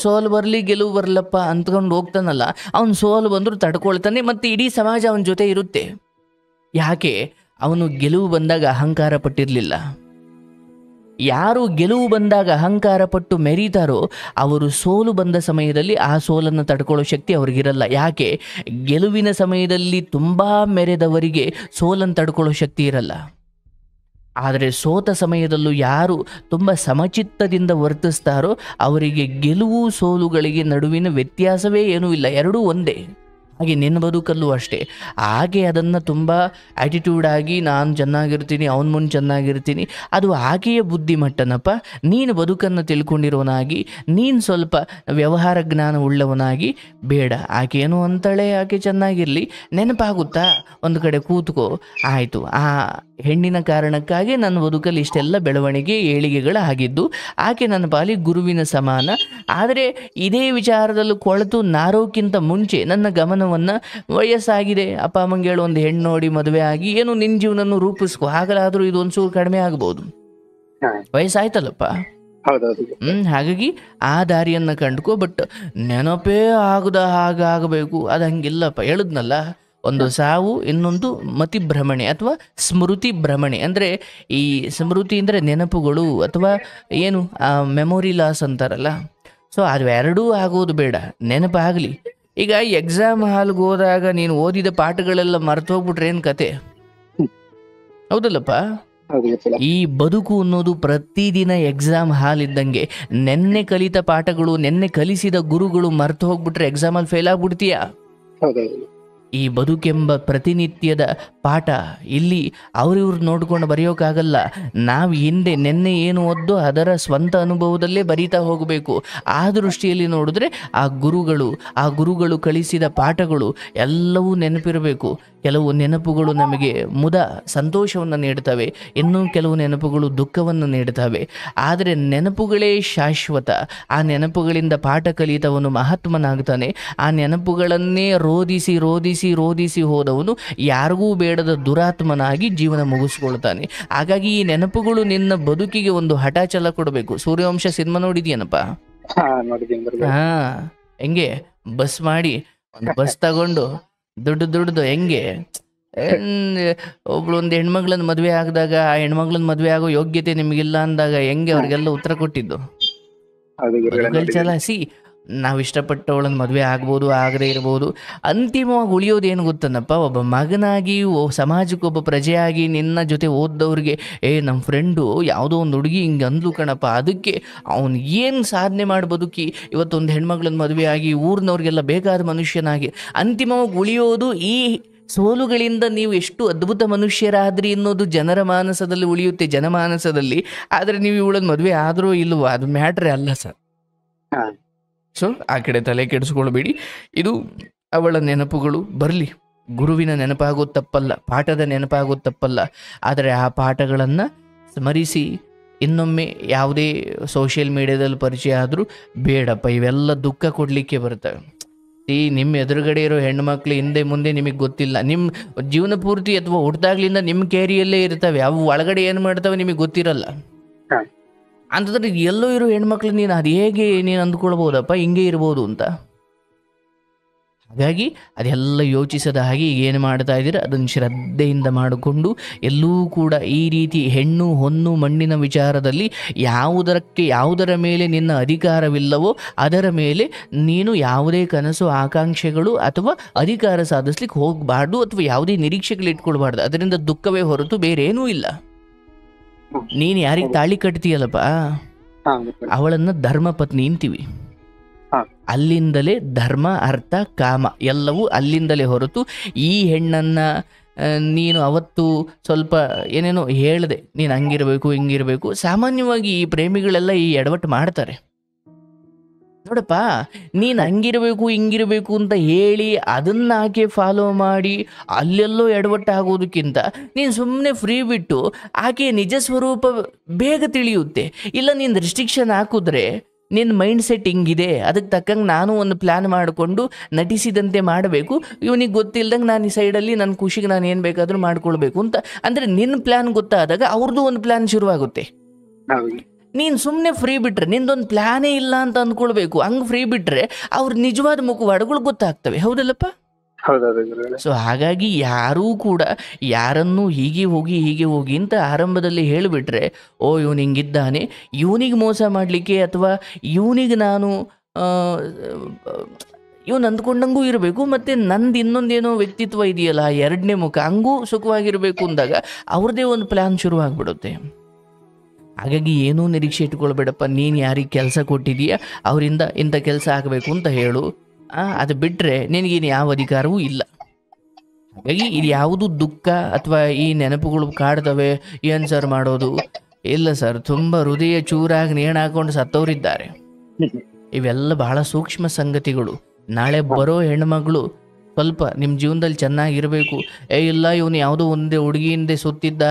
ಸೋಲು ಬರಲಿ ಗೆಲುವು ಬರಲಪ್ಪ ಅಂದ್ಕೊಂಡು ಹೋಗ್ತಾನಲ್ಲ, ಅವನು ಸೋಲು ಬಂದರೂ ತಡ್ಕೊಳ್ತಾನೆ. ಮತ್ತು ಇಡೀ ಸಮಾಜ ಅವನ ಜೊತೆ ಇರುತ್ತೆ. ಯಾಕೆ? ಅವನು ಗೆಲುವು ಬಂದಾಗ ಅಹಂಕಾರ ಪಟ್ಟಿರಲಿಲ್ಲ. ಯಾರು ಗೆಲುವು ಬಂದಾಗ ಅಹಂಕಾರ ಪಟ್ಟು ಮೆರೀತಾರೋ ಅವರು ಸೋಲು ಬಂದ ಸಮಯದಲ್ಲಿ ಆ ಸೋಲನ್ನು ತಡ್ಕೊಳ್ಳೋ ಶಕ್ತಿ ಅವ್ರಿಗಿರಲ್ಲ. ಯಾಕೆ? ಗೆಲುವಿನ ಸಮಯದಲ್ಲಿ ತುಂಬ ಮೆರೆದವರಿಗೆ ಸೋಲನ್ನು ತಡ್ಕೊಳ್ಳೋ ಶಕ್ತಿ ಇರಲ್ಲ. ಆದರೆ ಸೋತ ಸಮಯದಲ್ಲೂ ಯಾರು ತುಂಬ ಸಮಚಿತ್ತದಿಂದ ವರ್ತಿಸ್ತಾರೋ ಅವರಿಗೆ ಗೆಲುವು ಸೋಲುಗಳಿಗೆ ನಡುವಿನ ವ್ಯತ್ಯಾಸವೇ ಏನೂ ಇಲ್ಲ, ಎರಡೂ ಒಂದೇ. ಹಾಗೆ ನಿನ್ನ ಬದುಕಲ್ಲೂ ಅಷ್ಟೇ. ಹಾಗೆ ಅದನ್ನು ತುಂಬ ಆ್ಯಟಿಟ್ಯೂಡ್ ಆಗಿ ನಾನು ಚೆನ್ನಾಗಿರ್ತೀನಿ, ಅವನ ಮುಂದೆ ಚೆನ್ನಾಗಿರ್ತೀನಿ, ಅದು ಆಕೆಯ ಬುದ್ಧಿಮಟ್ಟನಪ್ಪ. ನೀನು ಬದುಕನ್ನು ತಿಳ್ಕೊಂಡಿರೋನಾಗಿ, ನೀನು ಸ್ವಲ್ಪ ವ್ಯವಹಾರ ಜ್ಞಾನ ಉಳ್ಳವನಾಗಿ ಬೇಡ. ಆಕೆ ಏನು ಅಂತಾಳೆ, ಆಕೆ ಚೆನ್ನಾಗಿರಲಿ, ನೆನಪಾಗುತ್ತಾ ಒಂದು ಕಡೆ ಕೂತ್ಕೋ, ಆಯಿತು, ಆ ಹೆಣ್ಣಿನ ಕಾರಣಕ್ಕಾಗಿ ನನ್ನ ಬದುಕಲ್ಲಿ ಇಷ್ಟೆಲ್ಲ ಬೆಳವಣಿಗೆ ಏಳಿಗೆಗಳು ಆಗಿದ್ದು, ಆಕೆ ನನ್ನ ಪಾಲಿಗೆ ಗುರುವಿನ ಸಮಾನ. ಆದರೆ ಇದೇ ವಿಚಾರದಲ್ಲೂ ಕೊಳೆತು ನಾರೋಕ್ಕಿಂತ ಮುಂಚೆ ನನ್ನ ಗಮನವನ್ನು ವಯಸ್ಸಾಗಿದೆ, ಅಪ್ಪ ಅಮ್ಮಂಗೆ ಹೇಳು ಒಂದು ಹೆಣ್ಣು ನೋಡಿ ಮದುವೆ ಆಗಿ ಏನು ನಿನ್ನ ಜೀವನನ್ನು ರೂಪಿಸ್ಕೊ, ಹಾಗಲಾದರೂ ಇದು ಒಂಚೂರು ಕಡಿಮೆ ಆಗ್ಬೋದು. ವಯಸ್ಸಾಯ್ತಲ್ಲಪ್ಪ. ಹಾಗಾಗಿ ಆ ದಾರಿಯನ್ನು ಕಂಡುಕೋ. ಬಟ್ ನೆನಪೇ ಆಗದ ಹಾಗಾಗಬೇಕು ಅದು ಹಂಗಿಲ್ಲಪ್ಪ. ಹೇಳಿದ್ನಲ್ಲ, ಒಂದು ಸಾವು, ಇನ್ನೊಂದು ಮತಿಭ್ರಮಣೆ ಅಥವಾ ಸ್ಮೃತಿ ಭ್ರಮಣೆ. ಅಂದರೆ ಈ ಸ್ಮೃತಿ ಅಂದರೆ ನೆನಪುಗಳು ಅಥವಾ ಏನು ಮೆಮೊರಿ ಲಾಸ್ ಅಂತಾರಲ್ಲ. ಸೊ ಅದು ಎರಡೂ ಆಗೋದು ಬೇಡ, ನೆನಪಾಗಲಿ. ಈಗ ಎಕ್ಸಾಮ್ ಹಾಲ್ಗೆ ಹೋದಾಗ ನೀನು ಓದಿದ ಪಾಠಗಳೆಲ್ಲ ಮರೆತು ಹೋಗ್ಬಿಟ್ರೆ ಏನು ಕತೆ? ಹೌದಲ್ಲಪ್ಪ? ಈ ಬದುಕು ಅನ್ನೋದು ಪ್ರತಿದಿನ ಎಕ್ಸಾಮ್ ಹಾಲ್ ಇದ್ದಂಗೆ. ನೆನ್ನೆ ಕಲಿತ ಪಾಠಗಳು, ನೆನ್ನೆ ಕಲಿಸಿದ ಗುರುಗಳು ಮರೆತು ಹೋಗ್ಬಿಟ್ರೆ ಎಕ್ಸಾಮಲ್ಲಿ ಫೇಲ್ ಆಗ್ಬಿಡ್ತೀಯಾ? ಈ ಬದುಕೆಂಬ ಪ್ರತಿನಿತ್ಯದ ಪಾಠ ಇಲ್ಲಿ ಅವ್ರಿವ್ರು ನೋಡ್ಕೊಂಡು ಬರೆಯೋಕ್ಕಾಗಲ್ಲ. ನಾವು ಹಿಂದೆ ನೆನ್ನೆ ಏನು ಓದ್ದೋ ಅದರ ಸ್ವಂತ ಅನುಭವದಲ್ಲೇ ಬರೀತಾ ಹೋಗಬೇಕು. ಆ ದೃಷ್ಟಿಯಲ್ಲಿ ನೋಡಿದ್ರೆ ಆ ಗುರುಗಳು ಕಳಿಸಿದ ಪಾಠಗಳು ಎಲ್ಲವೂ ನೆನಪಿರಬೇಕು. ಕೆಲವು ನೆನಪುಗಳು ನಮಗೆ ಸಂತೋಷವನ್ನು ನೀಡ್ತವೆ, ಇನ್ನೂ ಕೆಲವು ನೆನಪುಗಳು ದುಃಖವನ್ನು ನೀಡ್ತವೆ. ಆದರೆ ನೆನಪುಗಳೇ ಶಾಶ್ವತ. ಆ ನೆನಪುಗಳಿಂದ ಪಾಠ ಕಲಿತವನು ಮಹಾತ್ಮನಾಗ್ತಾನೆ. ಆ ನೆನಪುಗಳನ್ನೇ ರೋಧಿಸಿ ಹೋದವನು ಯಾರಿಗೂ ಬೇಡದ ದುರಾತ್ಮನಾಗಿ ಜೀವನ ಮುಗಿಸ್ಕೊಳ್ತಾನೆ. ಹಾಗಾಗಿ ಈ ನೆನಪುಗಳು ನಿನ್ನ ಬದುಕಿಗೆ ಒಂದು ಹಠಾಚಲ ಕೊಡಬೇಕು. ಸೂರ್ಯವಂಶ ಸಿನಿಮಾ ನೋಡಿದ್ಯೇನಪ್ಪ? ಹೆಂಗೆ ಬಸ್ ಮಾಡಿ ಒಂದು ಬಸ್ ತಗೊಂಡು ದುಡ್ಡು ಹೆಂಗೆ ಒಂದು ಹೆಣ್ಮಗಳನ್ನ ಮದುವೆ ಆಗಿದಾಗ ಆ ಹೆಣ್ಮಗಳನ್ನ ಮದುವೆ ಆಗೋ ಯೋಗ್ಯತೆ ನಿಮಗಿಲ್ಲ ಅಂದಾಗ ಹೆಂಗೆ ಅವ್ರಿಗೆಲ್ಲ ಉತ್ತರ ಕೊಟ್ಟಿದ್ದು? ಸಿ ನಾವು ಇಷ್ಟಪಟ್ಟವಳನ್ನ ಮದುವೆ ಆಗ್ಬೋದು, ಆಗದೇ ಇರ್ಬೋದು, ಅಂತಿಮವಾಗಿ ಉಳಿಯೋದೇನು ಗೊತ್ತನಪ್ಪ, ಒಬ್ಬ ಮಗನಾಗಿ ಸಮಾಜಕ್ಕೆ ಒಬ್ಬ ಪ್ರಜೆಯಾಗಿ ನಿನ್ನ ಜೊತೆ ಓದ್ದವ್ರಿಗೆ ನಮ್ಮ ಫ್ರೆಂಡು ಯಾವುದೋ ಒಂದು ಹುಡುಗಿ ಹಿಂಗೆ ಅಂದ್ಲು ಕಣಪ್ಪ, ಅದಕ್ಕೆ ಅವನು ಏನು ಸಾಧನೆ ಮಾಡಿ ಬದುಕಿ ಇವತ್ತೊಂದು ಹೆಣ್ಮಗಳನ್ನ ಮದುವೆ ಆಗಿ ಊರಿನವ್ರಿಗೆಲ್ಲ ಬೇಕಾದ ಮನುಷ್ಯನಾಗಿ ಅಂತಿಮವಾಗಿ ಉಳಿಯೋದು ಈ ಸೋಲುಗಳಿಂದ ನೀವು ಎಷ್ಟು ಅದ್ಭುತ ಮನುಷ್ಯರಾದ್ರಿ ಅನ್ನೋದು ಜನರ ಮಾನಸದಲ್ಲಿ ಉಳಿಯುತ್ತೆ, ಜನಮಾನಸದಲ್ಲಿ. ಆದರೆ ನೀವು ಇವಳನ್ನ ಮದುವೆ ಆದರೂ ಇಲ್ವೋ ಅದು ಮ್ಯಾಟ್ರೇ ಅಲ್ಲ ಸರ್. ಸೊ ಆ ಕಡೆ ತಲೆ ಕೆಡಿಸ್ಕೊಳ್ಬೇಡಿ. ಇದು ಅವಳ ನೆನಪುಗಳು ಬರಲಿ. ಗುರುವಿನ ನೆನಪಾಗೋದು ತಪ್ಪಲ್ಲ, ಪಾಠದ ನೆನಪಾಗೋದು ತಪ್ಪಲ್ಲ. ಆದರೆ ಆ ಪಾಠಗಳನ್ನು ಸ್ಮರಿಸಿ ಇನ್ನೊಮ್ಮೆ ಯಾವುದೇ ಸೋಷಿಯಲ್ ಮೀಡಿಯಾದಲ್ಲಿ ಪರಿಚಯ ಆದರೂ ಬೇಡಪ್ಪ. ಇವೆಲ್ಲ ದುಃಖ ಕೊಡಲಿಕ್ಕೆ ಬರ್ತವೆ. ನಿಮ್ಮ ಎದುರುಗಡೆ ಇರೋ ಹೆಣ್ಮಕ್ಳು ಹಿಂದೆ ಮುಂದೆ ನಿಮಗೆ ಗೊತ್ತಿಲ್ಲ. ನಿಮ್ಮ ಜೀವನ ಪೂರ್ತಿ ಅಥವಾ ಹುಟ್ಟಿದಾಗ್ಲಿಂದ ನಿಮ್ಮ ಕೇರಿಯಲ್ಲೇ ಇರ್ತವೆ. ಅವು ಒಳಗಡೆ ಏನು ಮಾಡ್ತವೆ ನಿಮಗೆ ಗೊತ್ತಿರಲ್ಲ. ಅಂತಂದ್ರೆ ಎಲ್ಲೋ ಇರೋ ಹೆಣ್ಮಕ್ಳು ನೀನು ಅದು ಹೇಗೆ ನೀನು ಅಂದ್ಕೊಳ್ಬೋದಪ್ಪ ಹಿಂಗೆ ಇರ್ಬೋದು ಅಂತ. ಹಾಗಾಗಿ ಅದೆಲ್ಲ ಯೋಚಿಸದ ಹಾಗೆ ಏನು ಮಾಡ್ತಾ ಇದ್ದೀರ ಅದನ್ನು ಶ್ರದ್ಧೆಯಿಂದ ಮಾಡಿಕೊಂಡು ಎಲ್ಲೂ ಕೂಡ ಈ ರೀತಿ ಹೆಣ್ಣು ಹೊನ್ನು ಮಣ್ಣಿನ ವಿಚಾರದಲ್ಲಿ ಯಾವುದರ ಮೇಲೆ ನಿನ್ನ ಅಧಿಕಾರವಿಲ್ಲವೋ ಅದರ ಮೇಲೆ ನೀನು ಯಾವುದೇ ಕನಸು ಆಕಾಂಕ್ಷೆಗಳು ಅಥವಾ ಅಧಿಕಾರ ಸಾಧಿಸ್ಲಿಕ್ಕೆ ಹೋಗಬಾರ್ದು, ಅಥವಾ ಯಾವುದೇ ನಿರೀಕ್ಷೆಗಳು ಇಟ್ಕೊಳ್ಬಾರ್ದು. ಅದರಿಂದ ದುಃಖವೇ ಹೊರತು ಬೇರೆ ಏನೂ ಇಲ್ಲ. ನೀನು ಯಾರಿಗೆ ತಾಳಿ ಕಟ್ತೀಯಲ್ಲಪ್ಪ ಅವಳನ್ನು ಧರ್ಮ ಪತ್ನಿ ಅಂತೀವಿ. ಅಲ್ಲಿಂದಲೇ ಧರ್ಮ ಅರ್ಥ ಕಾಮ ಎಲ್ಲವೂ ಅಲ್ಲಿಂದಲೇ ಹೊರತು ಈ ಹೆಣ್ಣನ್ನು ನೀನು ಅವತ್ತು ಸ್ವಲ್ಪ ಏನೇನೋ ಹೇಳಿದೆ, ನೀನು ಹಂಗಿರಬೇಕು ಹಿಂಗಿರಬೇಕು. ಸಾಮಾನ್ಯವಾಗಿ ಈ ಪ್ರೇಮಿಗಳೆಲ್ಲ ಈ ಎಡವಟ್ಟು ಮಾಡ್ತಾರೆ ನೋಡಪ್ಪ. ನೀನು ಹಂಗಿರಬೇಕು ಹಿಂಗಿರಬೇಕು ಅಂತ ಹೇಳಿ ಅದನ್ನ ಆಕೆ ಫಾಲೋ ಮಾಡಿ ಅಲ್ಲೆಲ್ಲೋ ಎಡವಟ್ಟು ಆಗೋದಕ್ಕಿಂತ ನೀನು ಸುಮ್ಮನೆ ಫ್ರೀ ಬಿಟ್ಟು ಆಕೆಯ ನಿಜ ಸ್ವರೂಪ ಬೇಗ ತಿಳಿಯುತ್ತೆ. ಇಲ್ಲ ನೀನು ರಿಸ್ಟ್ರಿಕ್ಷನ್ ಹಾಕಿದ್ರೆ ನಿನ್ನ ಮೈಂಡ್ ಸೆಟ್ ಹಿಂಗಿದೆ, ಅದಕ್ಕೆ ತಕ್ಕಂಗೆ ನಾನು ಒಂದು ಪ್ಲ್ಯಾನ್ ಮಾಡಿಕೊಂಡು ನಟಿಸಿದಂತೆ ಮಾಡಬೇಕು, ಇವನಿಗೆ ಗೊತ್ತಿಲ್ದಂಗೆ ನಾನು ಈ ಸೈಡಲ್ಲಿ ನನ್ನ ಖುಷಿಗೆ ನಾನು ಏನು ಬೇಕಾದರೂ ಮಾಡ್ಕೊಳ್ಬೇಕು ಅಂತ. ಅಂದರೆ ನಿನ್ನ ಪ್ಲ್ಯಾನ್ ಗೊತ್ತಾದಾಗ ಅವ್ರದ್ದು ಒಂದು ಪ್ಲ್ಯಾನ್ ಶುರುವಾಗುತ್ತೆ. ನೀನು ಸುಮ್ಮನೆ ಫ್ರೀ ಬಿಟ್ಟರೆ ನಿಂದೊಂದು ಪ್ಲ್ಯಾನೇ ಇಲ್ಲ ಅಂತ ಅಂದ್ಕೊಳ್ಬೇಕು. ಹಂಗೆ ಫ್ರೀ ಬಿಟ್ಟರೆ ಅವ್ರ ನಿಜವಾದ ಮುಖವಾಡಗಳು ಗೊತ್ತಾಗ್ತವೆ. ಹೌದಲ್ಲಪ್ಪ? ಸೊ ಹಾಗಾಗಿ ಯಾರೂ ಕೂಡ ಯಾರನ್ನೂ ಹೀಗೆ ಹೋಗಿ ಅಂತ ಆರಂಭದಲ್ಲಿ ಹೇಳಿಬಿಟ್ರೆ, ಓ ಇವನು ಹಿಂಗಿದ್ದಾನೆ, ಇವನಿಗೆ ಮೋಸ ಮಾಡಲಿಕ್ಕೆ ಅಥವಾ ಇವನಿಗೆ ನಾನು ಇವನು ಅಂದ್ಕೊಂಡಂಗೂ ಇರಬೇಕು, ಮತ್ತು ನಂದು ಇನ್ನೊಂದೇನೋ ವ್ಯಕ್ತಿತ್ವ ಇದೆಯಲ್ಲ ಎರಡನೇ ಮುಖ ಹಂಗೂ ಸುಖವಾಗಿರಬೇಕು ಅಂದಾಗ ಅವ್ರದ್ದೇ ಒಂದು ಪ್ಲ್ಯಾನ್ ಶುರುವಾಗ್ಬಿಡುತ್ತೆ. ಹಾಗಾಗಿ ಏನೂ ನಿರೀಕ್ಷೆ ಇಟ್ಕೊಳ್ಬೇಡಪ್ಪ. ನೀನು ಯಾರಿಗೆ ಕೆಲಸ ಕೊಟ್ಟಿದೀಯ ಅವರಿಂದ ಇಂಥ ಕೆಲಸ ಆಗಬೇಕು ಅಂತ ಹೇಳು, ಅದು ಬಿಟ್ಟರೆ ನಿನಗೇನು ಯಾವ ಅಧಿಕಾರವೂ ಇಲ್ಲ. ಹಾಗಾಗಿ ಇದು ಯಾವುದು ದುಃಖ ಅಥವಾ ಈ ನೆನಪುಗಳು ಕಾಡ್ತವೆ ಏನು ಸರ್ ಮಾಡೋದು? ಇಲ್ಲ ಸರ್, ತುಂಬ ಹೃದಯ ಚೂರಾಗಿ ನೇಣು ಹಾಕೊಂಡು ಸತ್ತವರಿದ್ದಾರೆ. ಇವೆಲ್ಲ ಬಹಳ ಸೂಕ್ಷ್ಮ ಸಂಗತಿಗಳು. ನಾಳೆ ಬರೋ ಹೆಣ್ಮಗಳು ಸ್ವಲ್ಪ ನಿಮ್ಮ ಜೀವನದಲ್ಲಿ ಚೆನ್ನಾಗಿರಬೇಕು. ಇಲ್ಲ ಇವನು ಯಾವುದೋ ಒಂದೇ ಹುಡುಗಿಯಿಂದೆ ಸುತ್ತಿದ್ದ,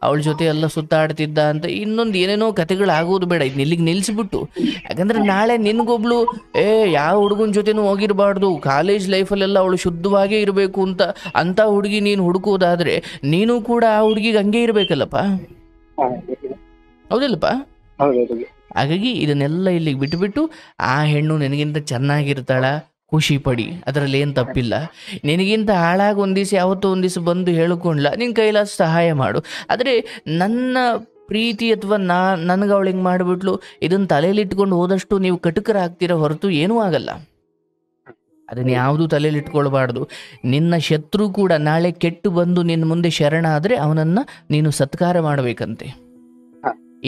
ಅವಳ ಜೊತೆ ಎಲ್ಲ ಸುತ್ತಾಡ್ತಿದ್ದ ಅಂತ ಇನ್ನೊಂದು ಏನೇನೋ ಕತೆಗಳಾಗೋದು ಬೇಡ. ಇದನ್ನ ಇಲ್ಲಿಗೆ ನಿಲ್ಲಿಸ್ಬಿಟ್ಟು, ಯಾಕಂದರೆ ನಾಳೆ ನಿನಗೊಬ್ಳು ಯಾವ ಹುಡುಗನ ಜೊತೆನೂ ಹೋಗಿರಬಾರ್ದು, ಕಾಲೇಜ್ ಲೈಫಲ್ಲೆಲ್ಲ ಅವಳು ಶುದ್ಧವಾಗೇ ಇರಬೇಕು ಅಂಥ ಹುಡುಗಿ ನೀನು ಹುಡುಕೋದಾದರೆ ನೀನು ಕೂಡ ಆ ಹುಡುಗಿಗೆ ಹಂಗೆ ಇರಬೇಕಲ್ಲಪ್ಪ. ಹೌದಲ್ಲಪ್ಪ? ಹಾಗಾಗಿ ಇದನ್ನೆಲ್ಲ ಇಲ್ಲಿಗೆ ಬಿಟ್ಟುಬಿಟ್ಟು ಆ ಹೆಣ್ಣು ನಿನಗಿಂತ ಚೆನ್ನಾಗಿರ್ತಾಳ, ಖುಷಿ ಪಡಿ, ಅದರಲ್ಲಿ ಏನು ತಪ್ಪಿಲ್ಲ. ನಿನಗಿಂತ ಹಾಳಾಗಿ ಒಂದು ದಿವಸ ಯಾವತ್ತೋ ಒಂದು ದಿವಸ ಬಂದು ಹೇಳಿಕೊಂಡ್ಲ, ನಿನ್ನ ಕೈಲಾದ ಸಹಾಯ ಮಾಡು. ಆದರೆ ನನ್ನ ಪ್ರೀತಿ ಅಥವಾ ನನಗೆ ಅವಳು ಹಿಂಗೆ ಮಾಡಿಬಿಟ್ಲು ಇದನ್ನು ತಲೆಯಲ್ಲಿಟ್ಕೊಂಡು ಹೋದಷ್ಟು ನೀವು ಕಟುಕರಾಗ್ತೀರ ಹೊರತು ಏನೂ ಆಗಲ್ಲ. ಅದನ್ನು ಯಾವುದೂ ತಲೆಯಲ್ಲಿಟ್ಕೊಳ್ಬಾರ್ದು. ನಿನ್ನ ಶತ್ರು ಕೂಡ ನಾಳೆ ಕೆಟ್ಟು ಬಂದು ನಿನ್ನ ಮುಂದೆ ಶರಣ ಆದರೆ ಅವನನ್ನು ನೀನು ಸತ್ಕಾರ ಮಾಡಬೇಕಂತೆ.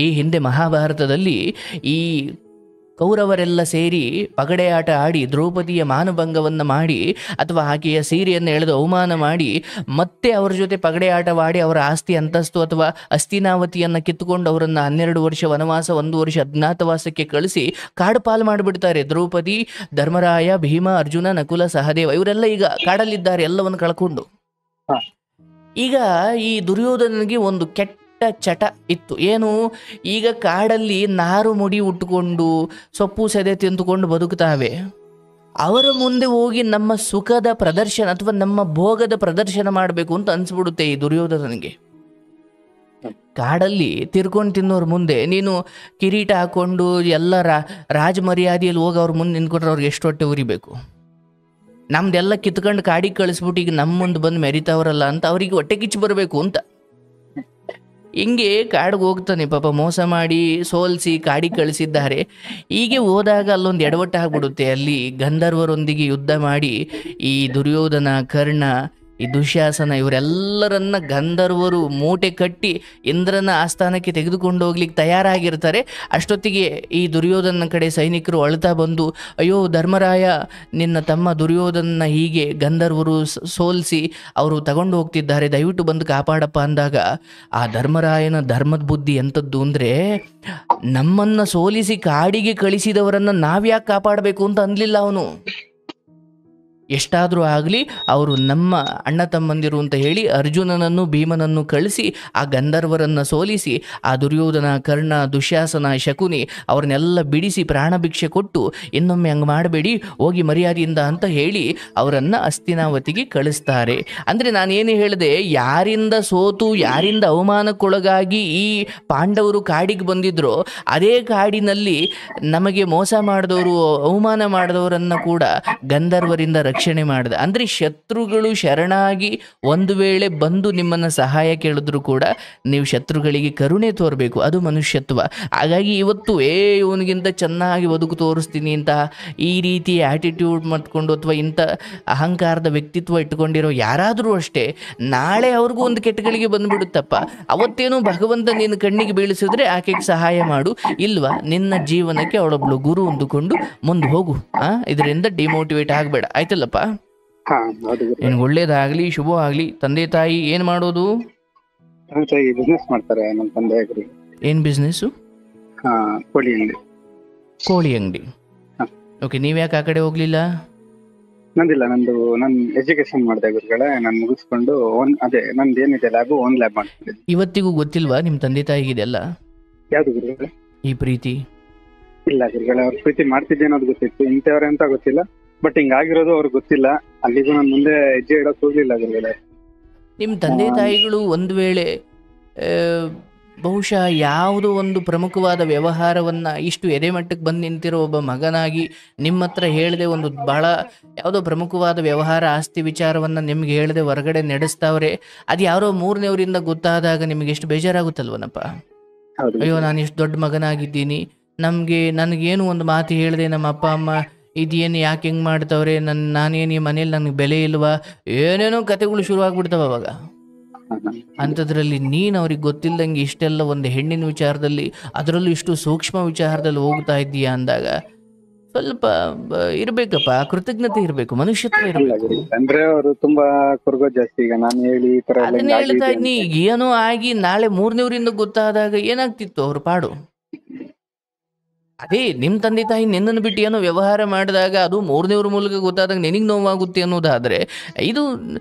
ಈ ಹಿಂದೆ ಮಹಾಭಾರತದಲ್ಲಿ ಈ ಕೌರವರೆಲ್ಲ ಸೇರಿ ಪಗಡೆ ಆಟ ಆಡಿ ದ್ರೌಪದಿಯ ಮಾನಭಂಗವನ್ನು ಮಾಡಿ ಅಥವಾ ಆಕೆಯ ಸೀರೆಯನ್ನು ಎಳೆದು ಅವಮಾನ ಮಾಡಿ ಮತ್ತೆ ಅವರ ಜೊತೆ ಪಗಡೆ ಆಟವಾಡಿ ಅವರ ಆಸ್ತಿ ಅಂತಸ್ತು ಅಥವಾ ಅಸ್ತಿನಾವತಿಯನ್ನು ಕಿತ್ತುಕೊಂಡು ಅವರನ್ನು 12 ವರ್ಷ ವನವಾಸ 1 ವರ್ಷ ಅಜ್ಞಾತವಾಸಕ್ಕೆ ಕಳಿಸಿ ಕಾಡು ಪಾಲು ಮಾಡಿಬಿಡ್ತಾರೆ. ದ್ರೌಪದಿ, ಧರ್ಮರಾಯ, ಭೀಮ, ಅರ್ಜುನ, ನಕುಲ, ಸಹದೇವ ಇವರೆಲ್ಲ ಈಗ ಕಾಡಲ್ಲಿದ್ದಾರೆ, ಎಲ್ಲವನ್ನು ಕಳ್ಕೊಂಡು. ಈಗ ಈ ದುರ್ಯೋಧನನಿಗೆ ಒಂದು ಕೆಟ್ಟ ಚಟ ಇತ್ತು. ಏನು? ಈಗ ಕಾಡಲ್ಲಿ ನಾರು ಮುಡಿ ಉಟ್ಕೊಂಡು ಸೊಪ್ಪು ಸೆದೆ ತಿಂದುಕೊಂಡು ಬದುಕ್ತಾವೆ. ಅವರ ಮುಂದೆ ಹೋಗಿ ನಮ್ಮ ಸುಖದ ಪ್ರದರ್ಶನ ಅಥವಾ ನಮ್ಮ ಭೋಗದ ಪ್ರದರ್ಶನ ಮಾಡಬೇಕು ಅಂತ ಅನ್ಸ್ಬಿಡುತ್ತೆ ಈ ದುರ್ಯೋಧನನಿಗೆ. ಕಾಡಲ್ಲಿ ತಿರ್ಕೊಂಡು ತಿನ್ನೋರ ಮುಂದೆ ನೀನು ಕಿರೀಟ ಹಾಕೊಂಡು ಎಲ್ಲ ರಾಜ ಮರ್ಯಾದೆಯಲ್ಲಿ ಹೋಗಿ ಅವ್ರ ಮುಂದೆ ನಿಂತ್ಕೊಂಡ್ರೆ ಅವ್ರಿಗೆ ಎಷ್ಟು ಹೊಟ್ಟೆ ಉರಿಬೇಕು. ನಮ್ದೆಲ್ಲ ಕಿತ್ಕೊಂಡು ಕಾಡಿಗೆ ಕಳಿಸ್ಬಿಟ್ಟು ಈಗ ನಮ್ಮ ಮುಂದೆ ಬಂದು ಮೆರಿತಾವ್ರಲ್ಲ ಅಂತ ಅವರಿಗೆ ಹೊಟ್ಟೆ ಕಿಚ್ಚು ಬರಬೇಕು ಅಂತ ಹಿಂಗೆ ಕಾಡಿಗೆ ಹೋಗ್ತಾನೆ. ಪಾಪ ಮೋಸ ಮಾಡಿ ಸೋಲಿಸಿ ಕಾಡಿಗೆ ಕಳಿಸಿದ್ದಾರೆ. ಹೀಗೆ ಹೋದಾಗ ಅಲ್ಲೊಂದು ಎಡವಟ್ಟು ಆಗ್ಬಿಡುತ್ತೆ. ಅಲ್ಲಿ ಗಂಧರ್ವರೊಂದಿಗೆ ಯುದ್ಧ ಮಾಡಿ ಈ ದುರ್ಯೋಧನ, ಕರ್ಣ, ಈ ದುಶ್ಯಾಸನ ಇವರೆಲ್ಲರನ್ನ ಗಂಧರ್ವರು ಮೂಟೆ ಕಟ್ಟಿ ಇಂದ್ರನ ಆಸ್ಥಾನಕ್ಕೆ ತೆಗೆದುಕೊಂಡು ಹೋಗ್ಲಿಕ್ಕೆ ತಯಾರಾಗಿರ್ತಾರೆ. ಅಷ್ಟೊತ್ತಿಗೆ ಈ ದುರ್ಯೋಧನ ಕಡೆ ಸೈನಿಕರು ಅಳ್ತಾ ಬಂದು, ಅಯ್ಯೋ ಧರ್ಮರಾಯ, ನಿನ್ನ ತಮ್ಮ ದುರ್ಯೋಧನ ಹೀಗೆ ಗಂಧರ್ವರು ಸೋಲಿಸಿ ಅವರು ತಗೊಂಡು ಹೋಗ್ತಿದ್ದಾರೆ, ದಯವಿಟ್ಟು ಬಂದು ಕಾಪಾಡಪ್ಪ ಅಂದಾಗ ಆ ಧರ್ಮರಾಯನ ಧರ್ಮದ ಬುದ್ಧಿ ಎಂಥದ್ದು ಅಂದರೆ, ನಮ್ಮನ್ನು ಸೋಲಿಸಿ ಕಾಡಿಗೆ ಕಳಿಸಿದವರನ್ನು ನಾವ್ಯಾಕೆ ಕಾಪಾಡಬೇಕು ಅಂತ ಅನ್ಲಿಲ್ಲ ಅವನು. ಎಷ್ಟಾದರೂ ಆಗಲಿ ಅವರು ನಮ್ಮ ಅಣ್ಣ ತಮ್ಮಂದಿರು ಅಂತ ಹೇಳಿ ಅರ್ಜುನನನ್ನು ಭೀಮನನ್ನು ಕಳಿಸಿ ಆ ಗಂಧರ್ವರನ್ನು ಸೋಲಿಸಿ ಆ ದುರ್ಯೋಧನ, ಕರ್ಣ, ದುಶ್ಯಾಸನ, ಶಕುನಿ ಅವ್ರನ್ನೆಲ್ಲ ಬಿಡಿಸಿ ಪ್ರಾಣ ಭಿಕ್ಷೆ ಕೊಟ್ಟು ಇನ್ನೊಮ್ಮೆ ಹಂಗೆ ಮಾಡಬೇಡಿ, ಹೋಗಿ ಮರ್ಯಾದೆಯಿಂದ ಅಂತ ಹೇಳಿ ಅವರನ್ನು ಅಸ್ತಿನಾವತಿಗೆ ಕಳಿಸ್ತಾರೆ. ಅಂದರೆ ನಾನೇನು ಹೇಳಿದೆ, ಯಾರಿಂದ ಸೋತು ಯಾರಿಂದ ಅವಮಾನಕ್ಕೊಳಗಾಗಿ ಈ ಪಾಂಡವರು ಕಾಡಿಗೆ ಬಂದಿದ್ರೋ ಅದೇ ಕಾಡಿನಲ್ಲಿ ನಮಗೆ ಮೋಸ ಮಾಡಿದವರು, ಅವಮಾನ ಮಾಡಿದವರನ್ನು ಕೂಡ ಗಂಧರ್ವರಿಂದ ರಕ್ಷಣೆ ಮಾಡಿದ. ಅಂದರೆ ಶತ್ರುಗಳು ಶರಣಾಗಿ ಒಂದು ವೇಳೆ ಬಂದು ನಿಮ್ಮನ್ನು ಸಹಾಯ ಕೇಳಿದ್ರು ಕೂಡ ನೀವು ಶತ್ರುಗಳಿಗೆ ಕರುಣೆ ತೋರಬೇಕು, ಅದು ಮನುಷ್ಯತ್ವ. ಹಾಗಾಗಿ ಇವತ್ತು ಇವನಿಗಿಂತ ಚೆನ್ನಾಗಿ ಬದುಕು ತೋರಿಸ್ತೀನಿ ಅಂತ ಈ ರೀತಿ ಆ್ಯಟಿಟ್ಯೂಡ್ ಮಾಡ್ಕೊಂಡು ಅಥವಾ ಇಂಥ ಅಹಂಕಾರದ ವ್ಯಕ್ತಿತ್ವ ಇಟ್ಕೊಂಡಿರೋ ಯಾರಾದರೂ ಅಷ್ಟೇ, ನಾಳೆ ಅವ್ರಿಗೂ ಒಂದು ಕೆಟ್ಟಗಳಿಗೆ ಬಂದುಬಿಡುತ್ತಪ್ಪ. ಅವತ್ತೇನೋ ಭಗವಂತ ನಿನ್ನ ಕಣ್ಣಿಗೆ ಬೀಳಿಸಿದ್ರೆ ಆಕೆಗೆ ಸಹಾಯ ಮಾಡು, ಇಲ್ವಾ ನಿನ್ನ ಜೀವನಕ್ಕೆ ಅವಳೊಬ್ಳು ಗುರು ಅಂದುಕೊಂಡು ಮುಂದೆ ಹೋಗು. ಇದರಿಂದ ಡಿಮೋಟಿವೇಟ್ ಆಗಬೇಡ, ಆಯ್ತಲ್ಲಪ್ಪ? ನಿನ್ಗೆ ಒಳ್ಳೇದಾಗಲಿ, ಶುಭವಾಗಲಿ. ತಂದೆ ತಾಯಿ ಏನು ಮಾಡೋದು? ಬಿಸ್ನೆಸ್ ಮಾಡ್ತಾರೆ ನಮ್ಮ ತಂದೆ. ಏನು ಬಿಸ್ನೆಸ್ಸು? ಕೋಳಿ ಅಂಗಡಿ. ಕೋಳಿ ಅಂಗಡಿ. ಓಕೆ, ನೀವ್ಯಾಕೆ ಆ ಕಡೆ ಹೋಗಲಿಲ್ಲ? ನಂದಿಲ್ಲ, ನಾನು ಎಜುಕೇಶನ್ ಮಾಡಿದೆ ಗುರುಗಳೇ. ನಾನು ಮುಗಿಸ್ಕೊಂಡು ಅದೇ ನಂದು ಏನಿದೆ ಲ್ಯಾಬು, ಓನ್ ಲ್ಯಾಬ್ ಮಾಡ್ತಿದ್ದೆ. ಇವತ್ತಿಗೂ ಗೊತ್ತಿಲ್ವಾ ನಿಮ್ಮ ತಂದೆ ತಾಯಿಗಿದೆಲ್ಲ? ಯಾವ್ದು ಗುರುಗಳೇ? ಈ ಪ್ರೀತಿ? ಇಲ್ಲ ಗುರುಗಳೇ, ಅವ್ರ ಪ್ರೀತಿ ಮಾಡ್ತಿದ್ದೆ ಅನ್ನೋದು ಗೊತ್ತಿತ್ತು, ಇಂಥವ್ರೆ ಅಂತ ಗೊತ್ತಿಲ್ಲ. ಬಟ್ ಹಿಂಗಾಗಿರೋದು ಅವ್ರಿಗೆ ಗೊತ್ತಿಲ್ಲ. ಅಲ್ಲಿಗೂ ನಾನು ಮುಂದೆ ಹೆಜ್ಜೆ ಇಡೋಕೆ ಹೋಗ್ಲಿಲ್ಲ ಗುರುಗಳೇ. ನಿಮ್ಮ ತಂದೆ ತಾಯಿಗಳು ಒಂದು ವೇಳೆ ಬಹುಶಃ ಯಾವುದೋ ಒಂದು ಪ್ರಮುಖವಾದ ವ್ಯವಹಾರವನ್ನು ಇಷ್ಟು ಎದೆಮಟ್ಟಕ್ಕೆ ಬಂದು ನಿಂತಿರೋ ಒಬ್ಬ ಮಗನಾಗಿ ನಿಮ್ಮ ಹತ್ರ ಹೇಳದೆ, ಒಂದು ಭಾಳ ಯಾವುದೋ ಪ್ರಮುಖವಾದ ವ್ಯವಹಾರ ಆಸ್ತಿ ವಿಚಾರವನ್ನು ನಿಮ್ಗೆ ಹೇಳದೆ ಹೊರಗಡೆ ನಡೆಸ್ತಾವ್ರೆ. ಅದು ಯಾರೋ ಮೂರನೇವರಿಂದ ಗೊತ್ತಾದಾಗ ನಿಮಗೆ ಎಷ್ಟು ಬೇಜಾರಾಗುತ್ತಲ್ವನಪ್ಪ? ಅಯ್ಯೋ, ನಾನು ಇಷ್ಟು ದೊಡ್ಡ ಮಗನಾಗಿದ್ದೀನಿ, ನನಗೇನು ಒಂದು ಮಾತು ಹೇಳಿದೆ ನಮ್ಮ ಅಪ್ಪ ಅಮ್ಮ ಇದೇನು ಯಾಕೆ ಹಿಂಗೆ ಮಾಡ್ತಾವ್ರೆ, ನಾನೇನು ಈ ಮನೇಲಿ ನನಗೆ ಬೆಲೆ ಇಲ್ವಾ, ಏನೇನೋ ಕತೆಗಳು ಶುರುವಾಗ್ಬಿಡ್ತಾವ ಅವಾಗ. ಅಂಥದ್ರಲ್ಲಿ ನೀನು ಅವ್ರಿಗೆ ಗೊತ್ತಿಲ್ಲದಂಗೆ ಇಷ್ಟೆಲ್ಲ ಒಂದು ಹೆಣ್ಣಿನ ವಿಚಾರದಲ್ಲಿ, ಅದರಲ್ಲೂ ಇಷ್ಟು ಸೂಕ್ಷ್ಮ ವಿಚಾರದಲ್ಲಿ ಹೋಗ್ತಾ ಇದ್ದೀಯಾ ಅಂದಾಗ ಸ್ವಲ್ಪ ಇರ್ಬೇಕಪ್ಪ, ಕೃತಜ್ಞತೆ ಇರಬೇಕು, ಮನುಷ್ಯತ್ವ ಇರಬೇಕು. ಅಂದ್ರೆ ಅವರು ತುಂಬಾ ಕುರ್ಗೋ ಜಾಸ್ತಿ. ಈಗ ನಾನು ಹೇಳಿ ಅದನ್ನೇ ಹೇಳ್ತಾ ಇದ್ದೀನಿ, ಏನೋ ಆಗಿ ನಾಳೆ ಮೂರನೇವರಿಂದ ಗೊತ್ತಾದಾಗ ಏನಾಗ್ತಿತ್ತು ಅವ್ರ ಪಾಡು? ಅದೇ ನಿಮ್ಮ ತಂದೆ ತಾಯಿ ನಿನ್ನನ್ನು ಬಿಟ್ಟು ಏನೋ ವ್ಯವಹಾರ ಮಾಡಿದಾಗ ಅದು ಮೂರನೇವ್ರ ಮೂಲಕ ಗೊತ್ತಾದಾಗ ನಿನಗೆ ನೋವಾಗುತ್ತೆ ಅನ್ನೋದಾದರೆ, ಇದು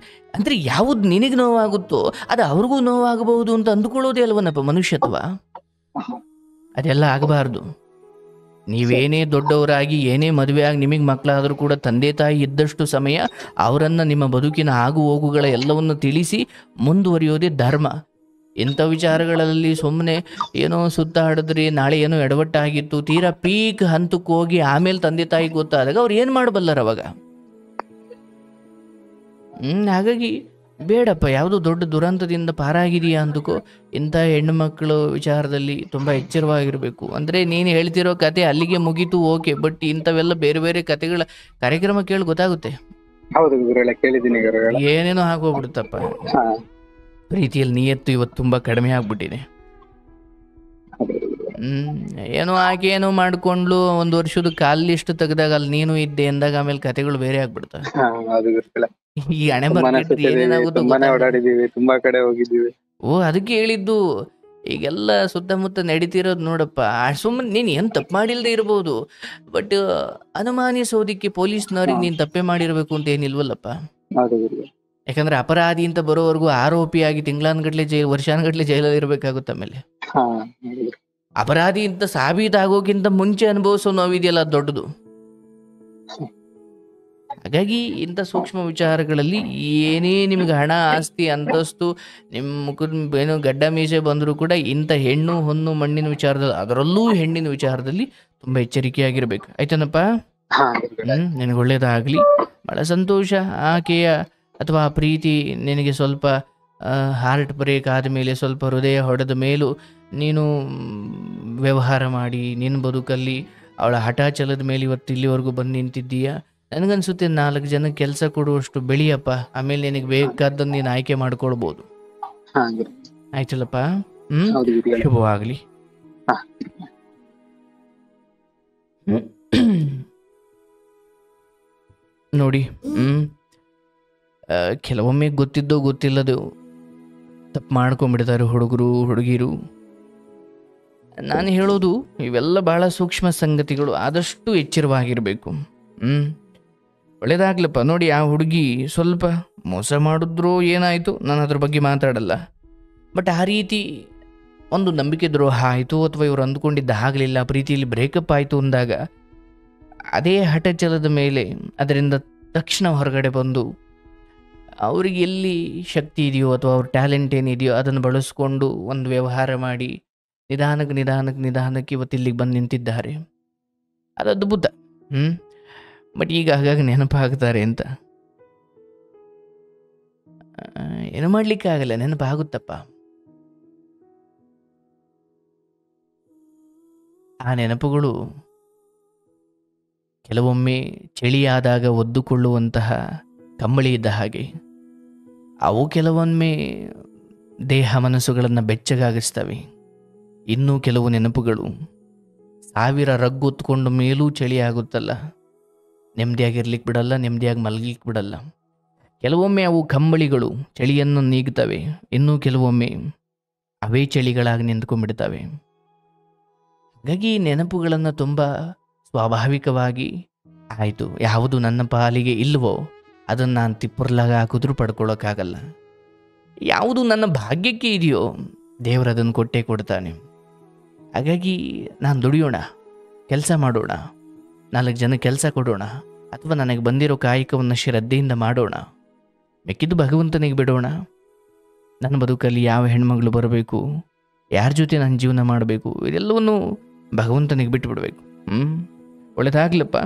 ಅಂದರೆ ಯಾವುದು ನಿನಗೆ ನೋವಾಗುತ್ತೋ ಅದು ಅವ್ರಿಗೂ ನೋವಾಗಬಹುದು ಅಂತ ಅಂದುಕೊಳ್ಳೋದೇ ಅಲ್ವನಪ್ಪ ಮನುಷ್ಯತ್ವ. ಅದೆಲ್ಲ ಆಗಬಾರ್ದು. ನೀವೇನೇ ದೊಡ್ಡವರಾಗಿ ಏನೇ ಮದುವೆ ಆಗಿ ನಿಮಗೆ ಮಕ್ಕಳಾದರೂ ಕೂಡ ತಂದೆ ತಾಯಿ ಇದ್ದಷ್ಟು ಸಮಯ ಅವರನ್ನು ನಿಮ್ಮ ಬದುಕಿನ ಆಗು ಹೋಗುಗಳ ಎಲ್ಲವನ್ನು ತಿಳಿಸಿ ಮುಂದುವರಿಯೋದೇ ಧರ್ಮ. ಇಂಥ ವಿಚಾರಗಳಲ್ಲಿ ಸುಮ್ಮನೆ ಏನೋ ಸುತ್ತಾಡಿದ್ರಿ, ನಾಳೆ ಏನೋ ಎಡವಟ್ಟಾಗಿತ್ತು, ತೀರಾ ಪೀಕ್ ಹಂತಕ್ಕೆ ಹೋಗಿ ಆಮೇಲೆ ತಂದೆ ತಾಯಿಗೆ ಗೊತ್ತಾದಾಗ ಅವ್ರು ಏನು ಮಾಡಬಲ್ಲರ ಅವಾಗ? ಹಾಗಾಗಿ ಬೇಡಪ್ಪ, ಯಾವುದೋ ದೊಡ್ಡ ದುರಂತದಿಂದ ಪಾರಾಗಿದೆಯಾ ಅಂದಕ್ಕೋ ಇಂಥ ಹೆಣ್ಣು ಮಕ್ಕಳು ವಿಚಾರದಲ್ಲಿ ತುಂಬ ಎಚ್ಚರವಾಗಿರಬೇಕು. ಅಂದರೆ ನೀನು ಹೇಳ್ತಿರೋ ಕತೆ ಅಲ್ಲಿಗೆ ಮುಗೀತು, ಓಕೆ, ಬಟ್ ಇಂಥವೆಲ್ಲ ಬೇರೆ ಬೇರೆ ಕತೆಗಳ ಕಾರ್ಯಕ್ರಮ ಕೇಳಿ ಗೊತ್ತಾಗುತ್ತೆ. ಏನೇನೋ ಆಗೋಗ್ಬಿಡುತ್ತಪ್ಪ. ಪ್ರೀತಿಯಲ್ಲಿ ನಿಯತ್ತು ಇವತ್ತು ತುಂಬ ಕಡಿಮೆ ಆಗ್ಬಿಟ್ಟಿದೆ. ಏನೋ ಆಕೆ ಏನೋ ಮಾಡ್ಕೊಂಡ್ಲು, ಒಂದು ವರ್ಷದ ಕಾಲಿಷ್ಟು ತೆಗ್ದಾಗ ಅಲ್ಲಿ ನೀನು ಇದ್ದೆ ಎಂದಾಗ ಆಮೇಲೆ ಕತೆಗಳು ಬೇರೆ ಆಗ್ಬಿಡ್ತವೆ. ಈ ಹಣೆ ಬರ್ತಿದ್ರೆ ಏನೇನಾಗುತ್ತೋ ತುಂಬಾ ಕಡೆ ಹೋಗಿದ್ದೀವಿ. ಅದಕ್ಕೆ ಹೇಳಿದ್ದು, ಈಗೆಲ್ಲ ಸುತ್ತಮುತ್ತ ನಡೀತಿರೋದು ನೋಡಪ್ಪ. ಸುಮ್ಮನೆ ನೀನು ಏನು ತಪ್ಪು ಮಾಡಿಲ್ಲದೆ ಇರ್ಬೋದು, ಬಟ್ ಅನುಮಾನಿಸೋದಿಕ್ಕೆ ಪೊಲೀಸ್ನವ್ರಿಗೆ ನೀನು ತಪ್ಪೇ ಮಾಡಿರ್ಬೇಕು ಅಂತ ಏನಿಲ್ವಲ್ಲಪ್ಪ. ಯಾಕಂದ್ರೆ ಅಪರಾಧಿ ಅಂತ ಬರೋವರೆಗೂ ಆರೋಪಿಯಾಗಿ ತಿಂಗಳಾನ್ಗಟ್ಲೆ ವರ್ಷಾನ್ಗಟ್ಲೆ ಜೈಲಲ್ಲಿ ಇರ್ಬೇಕಾಗುತ್ತೆ. ಆಮೇಲೆ ಅಪರಾಧಿ ಅಂತ ಸಾಬೀತಾಗೋಕ್ಕಿಂತ ಮುಂಚೆ ಅನುಭವಿಸೋ ನೋವಿದೆಯಲ್ಲ ದೊಡ್ಡದು. ಹಾಗಾಗಿ ಇಂಥ ಸೂಕ್ಷ್ಮ ವಿಚಾರಗಳಲ್ಲಿ ಏನೇ ನಿಮ್ಗೆ ಹಣ, ಆಸ್ತಿ, ಅಂತಸ್ತು, ನಿಮ್ಮ ಮುಖದ ಏನೋ ಗಡ್ಡ ಮೀಸೆ ಬಂದರೂ ಕೂಡ ಇಂಥ ಹೆಣ್ಣು ಹೊನ್ನು ಮಣ್ಣಿನ ವಿಚಾರದಲ್ಲಿ, ಅದರಲ್ಲೂ ಹೆಣ್ಣಿನ ವಿಚಾರದಲ್ಲಿ ತುಂಬ ಎಚ್ಚರಿಕೆಯಾಗಿರ್ಬೇಕು. ಆಯ್ತನಪ್ಪ? ನಿನಗೆ ಒಳ್ಳೇದಾಗಲಿ. ಭಾಳ ಸಂತೋಷ. ಆಕೆಯ ಅಥವಾ ಆ ಪ್ರೀತಿ ನಿನಗೆ ಸ್ವಲ್ಪ ಹಾರ್ಟ್ ಬ್ರೇಕ್ ಆದಮೇಲೆ, ಸ್ವಲ್ಪ ಹೃದಯ ಹೊಡೆದ ಮೇಲೂ ನೀನು ವ್ಯವಹಾರ ಮಾಡಿ ನಿನ್ನ ಬದುಕಲ್ಲಿ ಅವಳ ಹಠಾಚಲದ ಮೇಲೆ ಇವತ್ತು ಇಲ್ಲಿವರೆಗೂ ಬಂದು ನಿಂತಿದ್ದೀಯಾ. ನನಗನ್ಸುತ್ತೆ 4 ಜನ ಕೆಲಸ ಕೊಡುವಷ್ಟು ಬೆಳೆಯಪ್ಪ, ಆಮೇಲೆ ನಿನಗೆ ಬೇಕಾದ್ದನ್ನು ನೀನು ಆಯ್ಕೆ ಮಾಡ್ಕೊಳ್ಬೋದು. ಆಯ್ತಲ್ಲಪ್ಪ? ಶುಭವಾಗಲಿ. ನೋಡಿ, ಕೆಲವೊಮ್ಮೆ ಗೊತ್ತಿದ್ದೋ ಗೊತ್ತಿಲ್ಲದೋ ತಪ್ಪು ಮಾಡ್ಕೊಂಡ್ಬಿಡ್ತಾರೆ ಹುಡುಗರು ಹುಡುಗಿರು. ನಾನು ಹೇಳೋದು ಇವೆಲ್ಲ ಭಾಳ ಸೂಕ್ಷ್ಮ ಸಂಗತಿಗಳು, ಆದಷ್ಟು ಎಚ್ಚರವಾಗಿರಬೇಕು. ಒಳ್ಳೇದಾಗ್ಲಪ್ಪ. ನೋಡಿ, ಆ ಹುಡುಗಿ ಸ್ವಲ್ಪ ಮೋಸ ಮಾಡಿದ್ರು ಏನಾಯಿತು, ನಾನು ಅದ್ರ ಬಗ್ಗೆ ಮಾತಾಡಲ್ಲ. ಬಟ್ ಆ ರೀತಿ ಒಂದು ನಂಬಿಕೆ ದ್ರೋಹ ಆಯಿತು ಅಥವಾ ಇವರು ಅಂದ್ಕೊಂಡಿದ್ದ ಆಗಲಿಲ್ಲ, ಪ್ರೀತಿಯಲ್ಲಿ ಬ್ರೇಕಪ್ ಆಯಿತು ಅಂದಾಗ ಅದೇ ಹಠಚಲದ ಮೇಲೆ ಅದರಿಂದ ತಕ್ಷಣ ಹೊರಗಡೆ ಬಂದು ಅವ್ರಿಗೆ ಎಲ್ಲಿ ಶಕ್ತಿ ಇದೆಯೋ ಅಥವಾ ಅವ್ರ ಟ್ಯಾಲೆಂಟ್ ಏನಿದೆಯೋ ಅದನ್ನು ಬಳಸ್ಕೊಂಡು ಒಂದು ವ್ಯವಹಾರ ಮಾಡಿ ನಿಧಾನಕ್ಕೆ ಇವತ್ತು ಇಲ್ಲಿಗೆ ಬಂದು ನಿಂತಿದ್ದಾರೆ. ಅದು ಅದ್ಭುತ. ಬಟ್ ಈಗ ಹಾಗಾಗಿ ನೆನಪಾಗ್ತಾರೆ ಅಂತ ಏನು ಮಾಡ್ಲಿಕ್ಕಾಗಲ್ಲ, ನೆನಪಾಗುತ್ತಪ್ಪ. ಆ ನೆನಪುಗಳು ಕೆಲವೊಮ್ಮೆ ಚಳಿಯಾದಾಗ ಒದ್ದುಕೊಳ್ಳುವಂತಹ ಕಂಬಳಿ ಇದ್ದ ಹಾಗೆ, ಅವು ಕೆಲವೊಮ್ಮೆ ದೇಹ ಮನಸ್ಸುಗಳನ್ನು ಬೆಚ್ಚಗಾಗಿಸ್ತವೆ. ಇನ್ನೂ ಕೆಲವು ನೆನಪುಗಳು 1000 ರಗ್ಗೊತ್ಕೊಂಡು ಮೇಲೂ ಚಳಿ ಆಗುತ್ತಲ್ಲ, ನೆಮ್ಮದಿಯಾಗಿರ್ಲಿಕ್ಕೆ ಬಿಡಲ್ಲ, ನೆಮ್ಮದಿಯಾಗಿ ಮಲಗಲಿಕ್ಕೆ ಬಿಡಲ್ಲ. ಕೆಲವೊಮ್ಮೆ ಅವು ಕಂಬಳಿಗಳು ಚಳಿಯನ್ನು ನೀಗ್ತವೆ, ಇನ್ನೂ ಕೆಲವೊಮ್ಮೆ ಅವೇ ಚಳಿಗಳಾಗಿ ನಿಂತ್ಕೊಂಡ್ಬಿಡ್ತವೆ. ಹಾಗಾಗಿ ಈ ನೆನಪುಗಳನ್ನು ತುಂಬ ಸ್ವಾಭಾವಿಕವಾಗಿ, ಆಯಿತು ಯಾವುದು ನನ್ನ ಪಾಲಿಗೆ ಇಲ್ವೋ ಅದನ್ನು ನಾನು ತಿಪ್ಪರ್ಲಾಗ ಹಾಕಿದ್ರೂ ಪಡ್ಕೊಳ್ಳೋಕ್ಕಾಗಲ್ಲ. ಯಾವುದು ನನ್ನ ಭಾಗ್ಯಕ್ಕೆ ಇದೆಯೋ ದೇವರು ಅದನ್ನು ಕೊಟ್ಟೇ ಕೊಡ್ತಾನೆ. ಹಾಗಾಗಿ ನಾನು ದುಡಿಯೋಣ, ಕೆಲಸ ಮಾಡೋಣ, 4 ಜನ ಕೆಲಸ ಕೊಡೋಣ, ಅಥವಾ ನನಗೆ ಬಂದಿರೋ ಕಾಯಕವನ್ನು ಶ್ರದ್ಧೆಯಿಂದ ಮಾಡೋಣ, ಮಿಕ್ಕಿದ್ದು ಭಗವಂತನಿಗೆ ಬಿಡೋಣ. ನನ್ನ ಬದುಕಲ್ಲಿ ಯಾವ ಹೆಣ್ಮಗಳು ಬರಬೇಕು, ಯಾರ ಜೊತೆ ನಾನು ಜೀವನ ಮಾಡಬೇಕು, ಇದೆಲ್ಲವನ್ನು ಭಗವಂತನಿಗೆ ಬಿಟ್ಟು ಬಿಡಬೇಕು. ಒಳ್ಳೆದಾಗ್ಲಪ್ಪ.